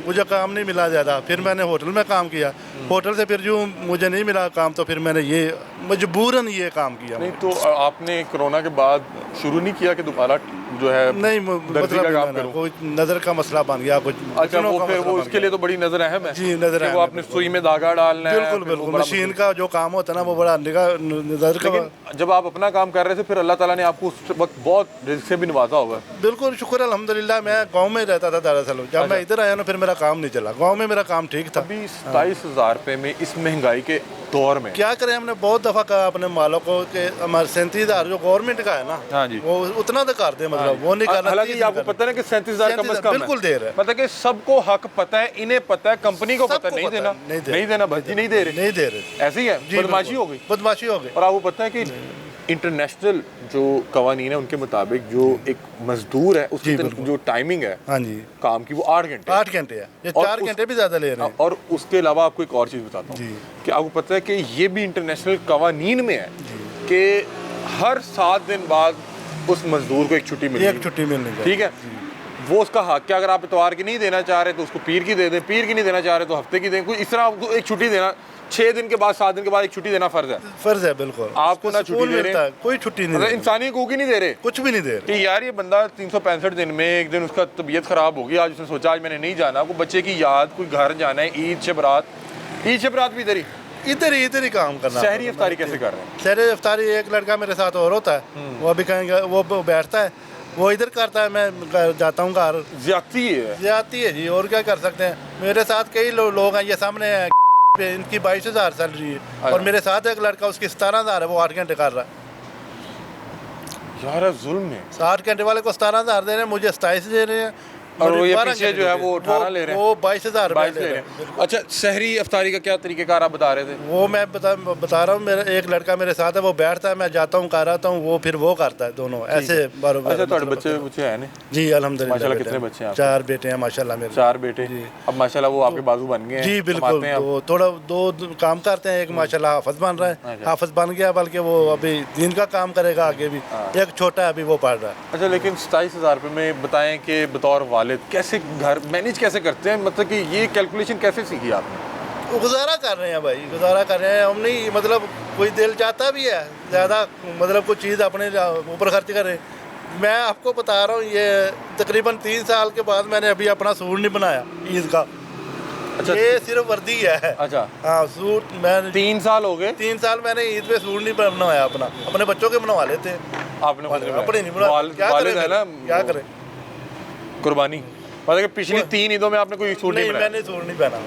मुझे काम नहीं मिला ज़्यादा, फिर मैंने होटल में काम किया, होटल से फिर जो मुझे नहीं मिला काम, तो फिर मैंने ये मजबूरन ये काम किया। नहीं तो आपने कोरोना के बाद शुरू नहीं किया कि दोबारा जो है नहीं, दर्जी का काम करो? कोई नज़र का मसला बन गया कुछ। अच्छा, वो फिर वो उसके लिए तो बड़ी नज़र अहम है जी, नज़र वो आपने सुई में धागा डालना है। बिल्कुल बिल्कुल, मशीन का जो काम होता है ना, वो बड़ा नज़र का। लेकिन जब आप अपना काम कर रहे थे फिर अल्लाह ताला ने आपको उस वक्त बहुत रिज़्क से भी नवाजा होगा। बिल्कुल शुक्र अल्हम्दुलिल्लाह। मैं गांव में रहता था दरअसल, जब मैं इधर आया ना फिर मेरा काम नहीं चला, गांव में मेरा काम ठीक था। अभी 27,000 रुपये में इस महंगाई के दौर में क्या करें, हमने बहुत दफ़ा कहा अपने मालों को कि हमारे 37,000 जो गवर्नमेंट का है ना, हाँ जी, वो उतना तो कर दे, मतलब वो नहीं करना। हालांकि आपको पता है कि 37,000 कम से कम बिल्कुल दे रहे हैं, मतलब कि सबको हक पता है, इन्हें पता है, कंपनी को पता नहीं देना, नहीं देना भज्जी नहीं दे रहे, ऐसे ही है, बदमाशी हो गई, बदमाशी हो गई। और आपको पता है कि इंटरनेशनल जो कवानीन है उनके मुताबिक जो एक मजदूर है उसकी जो टाइमिंग है हाँ जी काम की, वो 8 घंटे है, ये 4 घंटे भी ज़्यादा ले रहे हैं। और उसके अलावा आपको एक और चीज़ बताता हूँ कि आपको पता है कि ये भी इंटरनेशनल कवानीन में है कि हर 7 दिन बाद उस मजदूर को एक छुट्टी मिलनी चाहिए, ठीक है? वो उसका हक है, अगर आप इतवार की नहीं देना चाह रहे तो उसको पीर की दे दें, पीर की नहीं देना चाह रहे तो हफ्ते की दें, कुछ इस तरह आपको एक छुट्टी देना, 6 दिन के बाद 7 दिन के बाद एक छुट्टी देना फ़र्ज़ है। बिल्कुल, आपको ना छुट्टी दे रहे, कोई छुट्टी नहीं, मतलब इंसानी हकूक़ ही नहीं दे रहे, कुछ भी नहीं दे रहे कि यार ये बंदा 365 दिन में एक दिन उसका तबीयत ख़राब होगी, आज उसने सोचा आज मैंने नहीं जाना, कोई बच्चे की याद, कोई घर जाना है, ईद शबरात भी इधर ही काम करना। सहरी इफ्तारी कैसे कर रहे हैं? सहरी इफ्तारी एक लड़का मेरे साथ और होता है, वो अभी कहेंगे, वो बैठता है, वो इधर करता है, मैं जाता हूँ घर। ज्यादती है जी, और क्या कर सकते हैं। मेरे साथ कई लोग हैं, ये सामने हैं, इनकी 22,000 सैलरी है, और मेरे साथ एक लड़का, उसकी 17,000 है, वो 8 घंटे कर रहा है। यार जुल्म है, 8 घंटे वाले को 17,000 दे रहे हैं, मुझे 27 दे रहे हैं, और वो ये पीछे जो है वो 18 ले रहे हैं, वो 22,000 ले रहे हैं। अच्छा, सहरी इफ्तारी का क्या तरीक़ेकार आप बता रहे थे? वो मैं बता रहा हूँ, मेरा एक लड़का मेरे साथ है, वो बैठता है, मैं जाता हूँ कर आता हूँ, वो फिर वो करता है, दोनों ऐसे बराबर। अच्छा, थोड़े बच्चे हैं ना? जी अल्हम्दुलिल्लाह। माशाल्लाह, कितने बच्चे हैं? 4 बेटे हैं माशाल्लाह मेरे। 4 बेटे, अब माशाल्लाह वो आपके बाजू बन गए हैं। जी बिल्कुल, तो थोड़ा 2 काम करते हैं, एक माशाल्लाह हाफिज बन रहा है, हाफिज बन गया, बल्कि वो अभी दिन का काम करेगा आगे भी, एक छोटा है अभी वो पढ़ रहा है। अच्छा, लेकिन 27,000 रुपये में बताएं कि बतौर वालिद कैसे घर मैनेज कैसे करते हैं, मतलब कि ये कैलकुलेशन कैसे सीखी आपने? गुजारा कर रहे हैं भाई, गुजारा कर रहे हैं हम, नहीं मतलब कोई दिल चाहता भी है ज़्यादा, मतलब कोई चीज़ अपने ऊपर खर्च करें। मैं आपको बता रहा हूँ, ये तकरीबन 3 साल के बाद मैंने अभी अपना सूट नहीं बनाया ईद का। अच्छा, ये सिर्फ वर्दी है। अच्छा, हाँ, सूट मैं 3 साल हो गए, 3 साल मैंने ईद पे सूट नहीं बनवाया अपना, अपने बच्चों के बनवा लेते हैं, आपने अपने नहीं बनवाया। क्या करें, कुर्बानी। मतलब कि पिछली 3 ईदों में आपने कोई सूट नहीं बनाया? मैंने सूट नहीं पहना,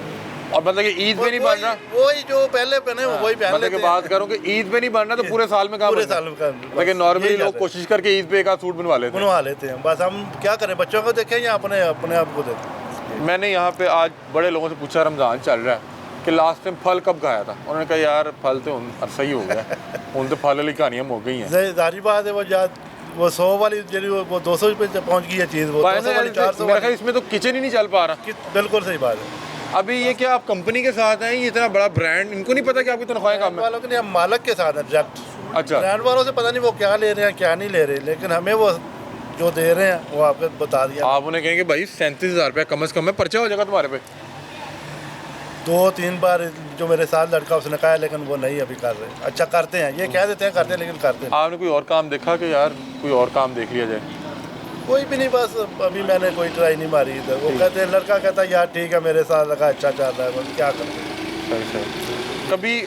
और मतलब कि ईद पे नहीं बन रहा, वही जो पहले पहने वही पहन लेते हैं। बात करूँ कि ईद पे नहीं बन रहा तो पूरे साल में पूरे साल में, लेकिन नॉर्मली लोग कोशिश करके ईद पे एक सूट बनवा लेते हैं। बस हम क्या करें, बच्चों को देखें या अपने आप को देखें। मैंने यहाँ पे आज बड़े लोगों से पूछा, रमज़ान चल रहा है, कि लास्ट टाइम फल कब खाया था? उन्होंने कहा यार फल तो सही हो गया, उन तो फल वाली कहानियाँ हो गई हैं। जारी बात है, वो 100 वाली वो 200 रुपये पहुँच गई है चीज़, वो 200 वाली 400 वाली। इसमें तो किचन ही नहीं चल पा रहा। बिल्कुल सही बात है। अभी ये क्या आप कंपनी के साथ हैं, ये इतना बड़ा ब्रांड, इनको नहीं पता कि आपकी तनख्वाहें कम है? वालों के नहीं, हम मालिक के साथ हैं डायरेक्ट। अच्छा, ब्रांड वालों से पता नहीं वो क्या ले रहे हैं क्या नहीं ले रहे, लेकिन हमें वो जो दे रहे हैं वो आपको बता दिया। आप उन्हें कहेंगे भाई 37,000 रुपये कम से कम है, पर्चा हो जाएगा तुम्हारे पे। 2-3 बार जो मेरे साथ लड़का उसने कहा, लेकिन वो नहीं अभी कर रहे। अच्छा करते हैं, ये कह देते हैं करते हैं, लेकिन करते हैं। आपने कोई और काम देखा कि यार कोई और काम देख लिया जाए? कोई भी नहीं, बस अभी मैंने कोई ट्राई नहीं मारी इधर। वो कहते हैं, लड़का कहता है यार ठीक है मेरे साथ लगा, अच्छा चल रहा है, बस क्या करें। सही। कभी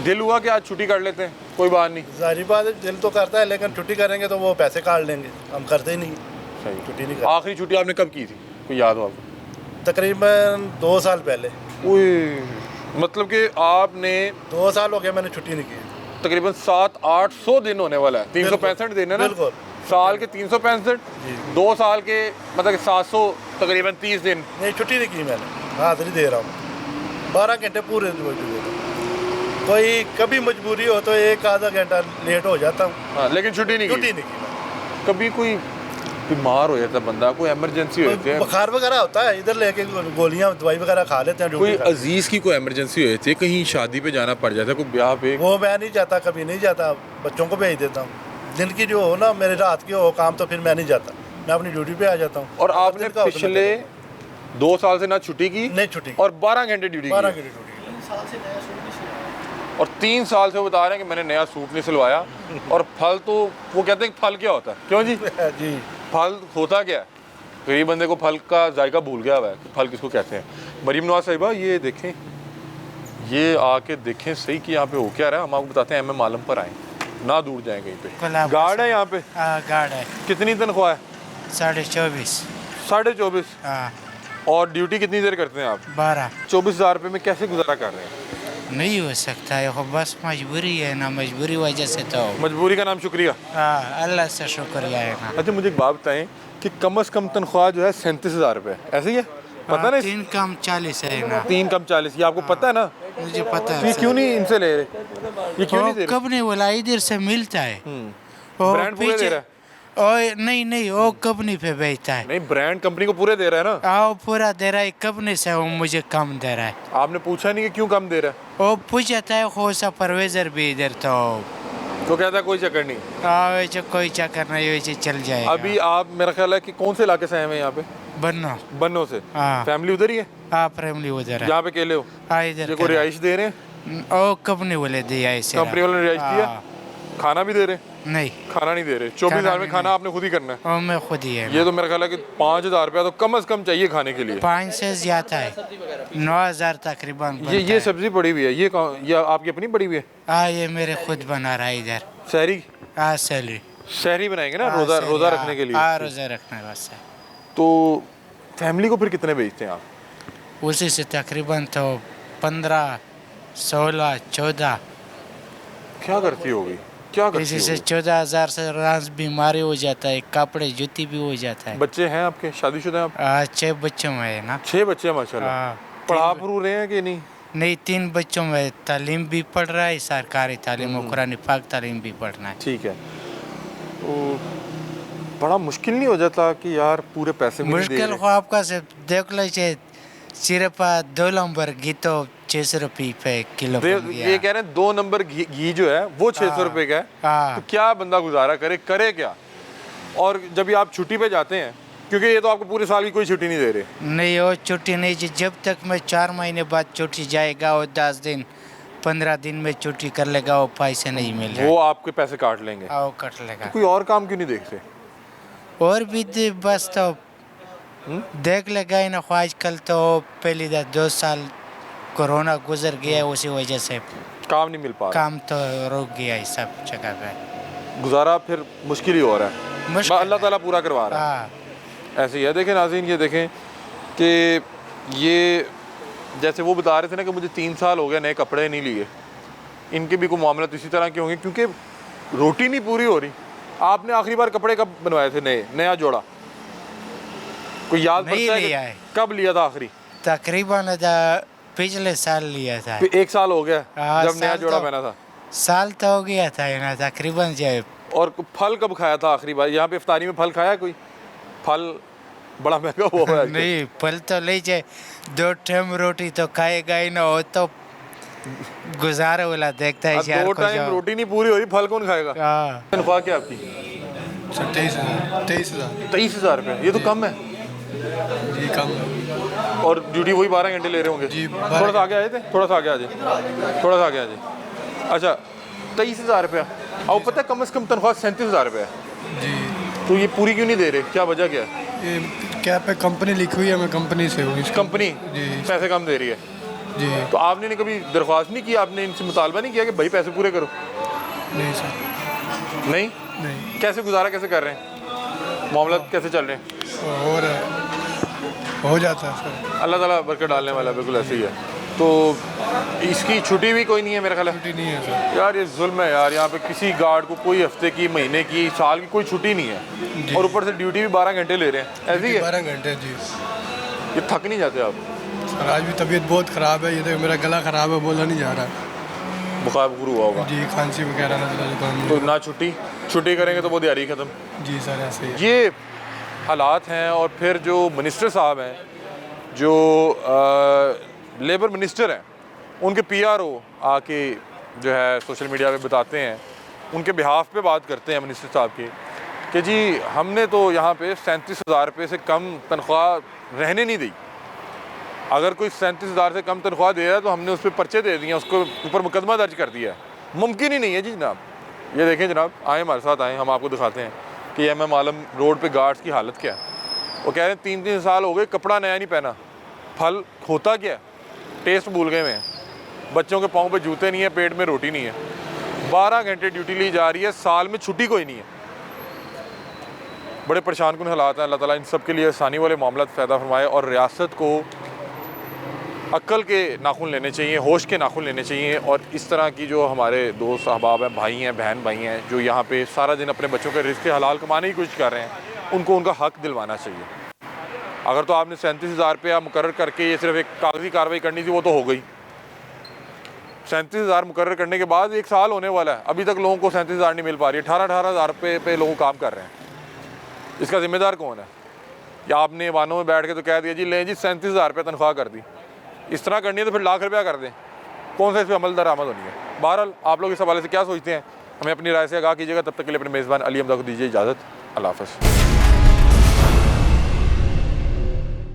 दिल हुआ कि आज छुट्टी कर लेते हैं? कोई बात नहीं, सारी बात है, दिल तो करता है, लेकिन छुट्टी करेंगे तो वो पैसे काट लेंगे, हम करते ही नहीं। सही, छुट्टी नहीं करते। आखिरी छुट्टी आपने कब की थी, कोई याद हो आपको? तकरीबन 2 साल पहले। मतलब कि आपने 2 साल हो गए मैंने छुट्टी नहीं की। तकरीबन 700-800 दिन होने वाला है, 365 दिन है ना? बिल्कुल, साल के 365, 2 साल के मतलब कि 700, तकरीबन 30 दिन। नहीं, छुट्टी नहीं की मैंने, हाजिरी दे रहा हूँ, 12 घंटे पूरे कोई कभी मजबूरी हो तो एक आधा घंटा लेट हो जाता हूँ। हाँ, लेकिन छुट्टी नहीं छुट्टी की। नहीं की। कभी कोई बीमार हो जाता बंदा, कोई इमरजेंसी हो जाती है, बुखार वगैरह होता है, इधर लेके गोलियां दवाई वगैरह खा लेते हैं। कोई अजीज की कोई इमरजेंसी हो जाती है, कहीं शादी पे जाना पड़ जाता है, कोई ब्याह पे, वो मैं नहीं जाता, कभी नहीं जाता, बच्चों को भेज देता हूँ। दिन की जो हो ना, मेरे रात की हो काम, तो फिर मैं नहीं जाता, मैं अपनी ड्यूटी पे आ जाता हूँ। और आपने पिछले 2 साल से ना छुट्टी की, नहीं छुट्टी, और 12 घंटे ड्यूटी 12 घंटे ड्यूटी, और 3 साल से वो बता रहे हैं कि मैंने नया सूट नहीं सिलवाया। और फल तो वो कहते हैं कि फल क्या होता है, क्यों जी? जी फल होता क्या है? गरीब बंदे को फल का जायका भूल गया हुआ है कि फल किसको कहते हैं। मरीम नवाज साहिबा, ये देखें, ये आके देखें सही कि यहाँ पे हो क्या रहा है। हम आपको बताते हैं, एम आलम पर आए, ना दूर जाएं कहीं पे। गार्ड है यहाँ पे? गार्ड है। कितनी तनख्वाह है? 24.5। 24.5। और ड्यूटी कितनी देर करते हैं आप? 12। 24,000 रुपये में कैसे गुजारा कर रहे हैं? नहीं हो सकता है, बस मजबूरी है ना, मजबूरी वजह से तो। मजबूरी का नाम शुक्रिया। अल्लाह से शुक्रिया है ना। अच्छा, मुझे एक बात बताएं कि कम से कम तनख्वाह जो है 37,000 रुपये, ऐसे ही है? पता नहीं, 3 कम 40 है ना। 3 कम 40, ये आपको पता है ना? मुझे पता है। ये क्यों नहीं इनसे ले रहे? ये क्यों नहीं दे रहे? कब नहीं बोला, इधर से मिलता है। ब्रांड पूरे दे रहा है? नहीं, वो कंपनी पे बेचता है। नहीं, ब्रांड कंपनी को पूरे दे रहा है ना? वो पूरा दे रहा है, कंपनी से वो मुझे कम दे रहा है। आपने पूछा नहीं कि क्यों कम दे रहा है? वो पूछता है, खोसा परवेजर भी इधर तो कहता है कोई चक्कर नहीं। वैसे कोई चक्कर नहीं, वैसे चल जाएगा। अभी आप, मेरा ख्याल है कि कौन से इलाके से आए हैं यहाँ पे? बन्नो से। फैमिली उधर ही है? हाँ, फैमिली उधर है। यहाँ पे अकेले हो? हाँ, इधर को रिहाइश दे रहे हैं? ओ, कंपनी वाले दिया है। कंपनी वाले ने रिहाइश दिया? खाना भी दे रहे? नहीं, खाना नहीं दे रहे। 24,000 में खाना आपने खुद ही करना है? मैं खुद ही है। ये तो मेरा ख्याल है कि 5,000 रुपया तो कम से कम चाहिए खाने के लिए। 5 से ज्यादा है, 9,000 तकरीबन। ये सब्जी पड़ी हुई है, ये आपकी अपनी पड़ी हुई है? हाँ, ये मेरे खुद बना रहा है इधर। शहरी? हाँ, शहरी बनाएंगे ना, रोजा रखने के लिए। हाँ, रोजा रखने वास्ते। तो फैमिली को फिर कितने भेजते हैं आप? उसी से तकरीबन तो 15, 16, 14। क्या करती होगी? क्या करती इसी से 14,000 से रास बीमारी हो जाता है, कपड़े जूती भी हो जाता है। बच्चे हैं आपके? शादीशुदा हैं आप? 6 बच्चों में है ना। 6 बच्चे माशाल्लाह। पढ़ा पढ़ू रहे हैं कि नहीं? नहीं, 3 बच्चों में तालीम भी पढ़ रहा है, सरकारी तालीम और कुरान पाक तालीम भी पढ़ना है। ठीक है। तो बड़ा मुश्किल नहीं हो जाता कि यार पूरे पैसे मुश्किल को आपका से देख लीजिए, सिर्फ 2 नंबर घी तो 600 रुपये पे किलो। ये कह रहे हैं 2 नंबर घी जो है वो 600 रुपये का है। तो क्या बंदा गुजारा करे क्या? और जब आप छुट्टी पे जाते हैं, क्योंकि ये तो आपको पूरे साल की कोई छुट्टी नहीं दे रहे। नहीं, वो छुट्टी नहीं, जब तक मैं 4 महीने बाद छुट्टी जाएगा, वो 10 दिन 15 दिन में छुट्टी कर लेगा, वो पैसे नहीं मिल रहे। वो आपके पैसे काट लेंगे? वो काट लेगा। तो कोई और काम क्यों नहीं देखते? और भी बस तो देख लेगा ना। आजकल तो पहले 2 साल कोरोना गुजर गया, उसी वजह से काम नहीं मिल पा रहा। काम तो रुक गया है सब जगह पे। गुजारा फिर मुश्किल ही हो रहा है। अल्लाह ताला पूरा करवा रहा है। ऐसे ही है। देखें नाज़रीन, ये देखें कि ये जैसे वो बता रहे थे ना कि मुझे 3 साल हो गए नए कपड़े नहीं लिए, इनके भी कोई मामला इसी तरह के होंगे, क्योंकि रोटी नहीं पूरी हो रही। आपने आखिरी बार कपड़े कब बनवाए थे नया जोड़ा? कोई याद नहीं लिया है? कब लिया था आखिरी? तकरीबन पिछले साल लिया था। 1 साल हो गया जब नया जोड़ा पहना था? साल तो हो गया था ना तकरीबन। और फल कब खाया था आखिरी बार? यहाँ पे इफ्तारी में फल खाया कोई? फल बड़ा महंगा हुआ है। नहीं, फल तो ले जाए, 2 टाइम रोटी तो खाएगा ही ना, हो तो गुजारा वाला देखता है। 2 टाइम रोटी नहीं पूरी हो रही, फल कौन खाएगा? तनख्वाह क्या आपकी? 23,000 रुपये। ये तो कम है जी, कम है। और ड्यूटी वही 12 घंटे ले रहे होंगे जी? थोड़ा सा आगे आए थे, थोड़ा सा आगे आ जाए, थोड़ा सा आगे आ जाए। अच्छा, 23,000 रुपया। और पता है कम से कम तनख्वाह 37,000 रुपये है जी। तो ये पूरी क्यों नहीं दे रहे? क्या वजह क्या है? ये क्या पे कंपनी लिखी हुई है, मैं कंपनी से हूँ। कंपनी जी पैसे कम दे रही है जी। तो आपने कभी दरख्वास्त नहीं की? आपने इनसे मुतालबा नहीं किया कि भाई पैसे पूरे करो? नहीं सर। नहीं? कैसे गुजारा कैसे कर रहे हैं? मामला कैसे चल रहे हैं? हो रहा है, हो जाता है सर। अल्लाह ताला बरकत डालने वाला, बिल्कुल ऐसे ही है। तो इसकी छुट्टी भी कोई नहीं है मेरा ख्याल है? छुट्टी नहीं है सर। यार ये जुल्म है यार, यहाँ पे किसी गार्ड को कोई हफ्ते की, महीने की, साल की कोई छुट्टी नहीं है, और ऊपर से ड्यूटी भी 12 घंटे ले रहे हैं। ऐसे ही है? 12 घंटे जी। ये थक नहीं जाते आप? सर आज भी तबीयत बहुत ख़राब है, ये तो मेरा गला ख़राब है, बोला नहीं जा रहा। बुखार बुखरू हुआ होगा जी, खांसी वगैरह नज़ला जुकाम। तो ना छुट्टी करेंगे तो वो दिहाड़ी ख़त्म। जी सर, ऐसे ही ये हालात हैं। और फिर जो मिनिस्टर साहब हैं, जो लेबर मिनिस्टर हैं, उनके PRO आके जो है सोशल मीडिया पे बताते हैं, उनके बिहाफ पे बात करते हैं मिनिस्टर साहब के कि जी हमने तो यहाँ पे 37,000 रुपये से कम तनख्वाह रहने नहीं दी। अगर कोई 37,000 से कम तनख्वाह दे रहा है तो हमने उस पर पर्चे दे दिए, उसको ऊपर मुकदमा दर्ज कर दिया है। मुमकिन ही नहीं है जी जनाब। ये देखें जनाब, आए हमारे साथ आएँ, हम आपको दिखाते हैं कि MM आलम रोड पे गार्ड्स की हालत क्या है। वो कह रहे हैं 3-3 साल हो गए, कपड़ा नया नहीं पहना। फल होता क्या है, टेस्ट भूल गए हैं। बच्चों के पाँव पे जूते नहीं है, पेट में रोटी नहीं है। 12 घंटे ड्यूटी ली जा रही है, साल में छुट्टी कोई नहीं है। बड़े परेशान कुन हालात हैं। अल्लाह ताला इन सब के लिए आसानी वाले मामला पैदा फरमाए और रियासत को अक्ल के नाखून लेने चाहिए, होश के नाखून लेने चाहिए। और इस तरह की जो हमारे दोस्त अहबाब हैं, भाई हैं, बहन भाई हैं, जो यहाँ पे सारा दिन अपने बच्चों के रिज़्क़ हलाल कमाने की कोशिश कर रहे हैं, उनको उनका हक़ दिलवाना चाहिए। अगर तो आपने 37,000 रुपया मुकर्रर करके ये सिर्फ एक कागज़ी कार्रवाई करनी थी, वो तो हो गई। 37,000 मुकर्रर करने के बाद 1 साल होने वाला है, अभी तक लोगों को 37,000 नहीं मिल पा रही है। 18,000 रुपये पे लोग काम कर रहे हैं। इसका ज़िम्मेदार कौन है? या आपने वानों में बैठ के तो कह दिया जी लें जी 37,000 रुपये तनख्वाह कर दी। इस तरह करनी है तो फिर लाख रुपया कर दें। कौन सा इस पर अमल दरामद होनी है? बहरहाल आप लोग इस हवाले से क्या सोचते हैं, हमें अपनी राय से आगाह कीजिएगा। तब तक के लिए अपने मेज़बान अली हमजा को दीजिए इजाज़त। अल्लाह हाफ़िज़।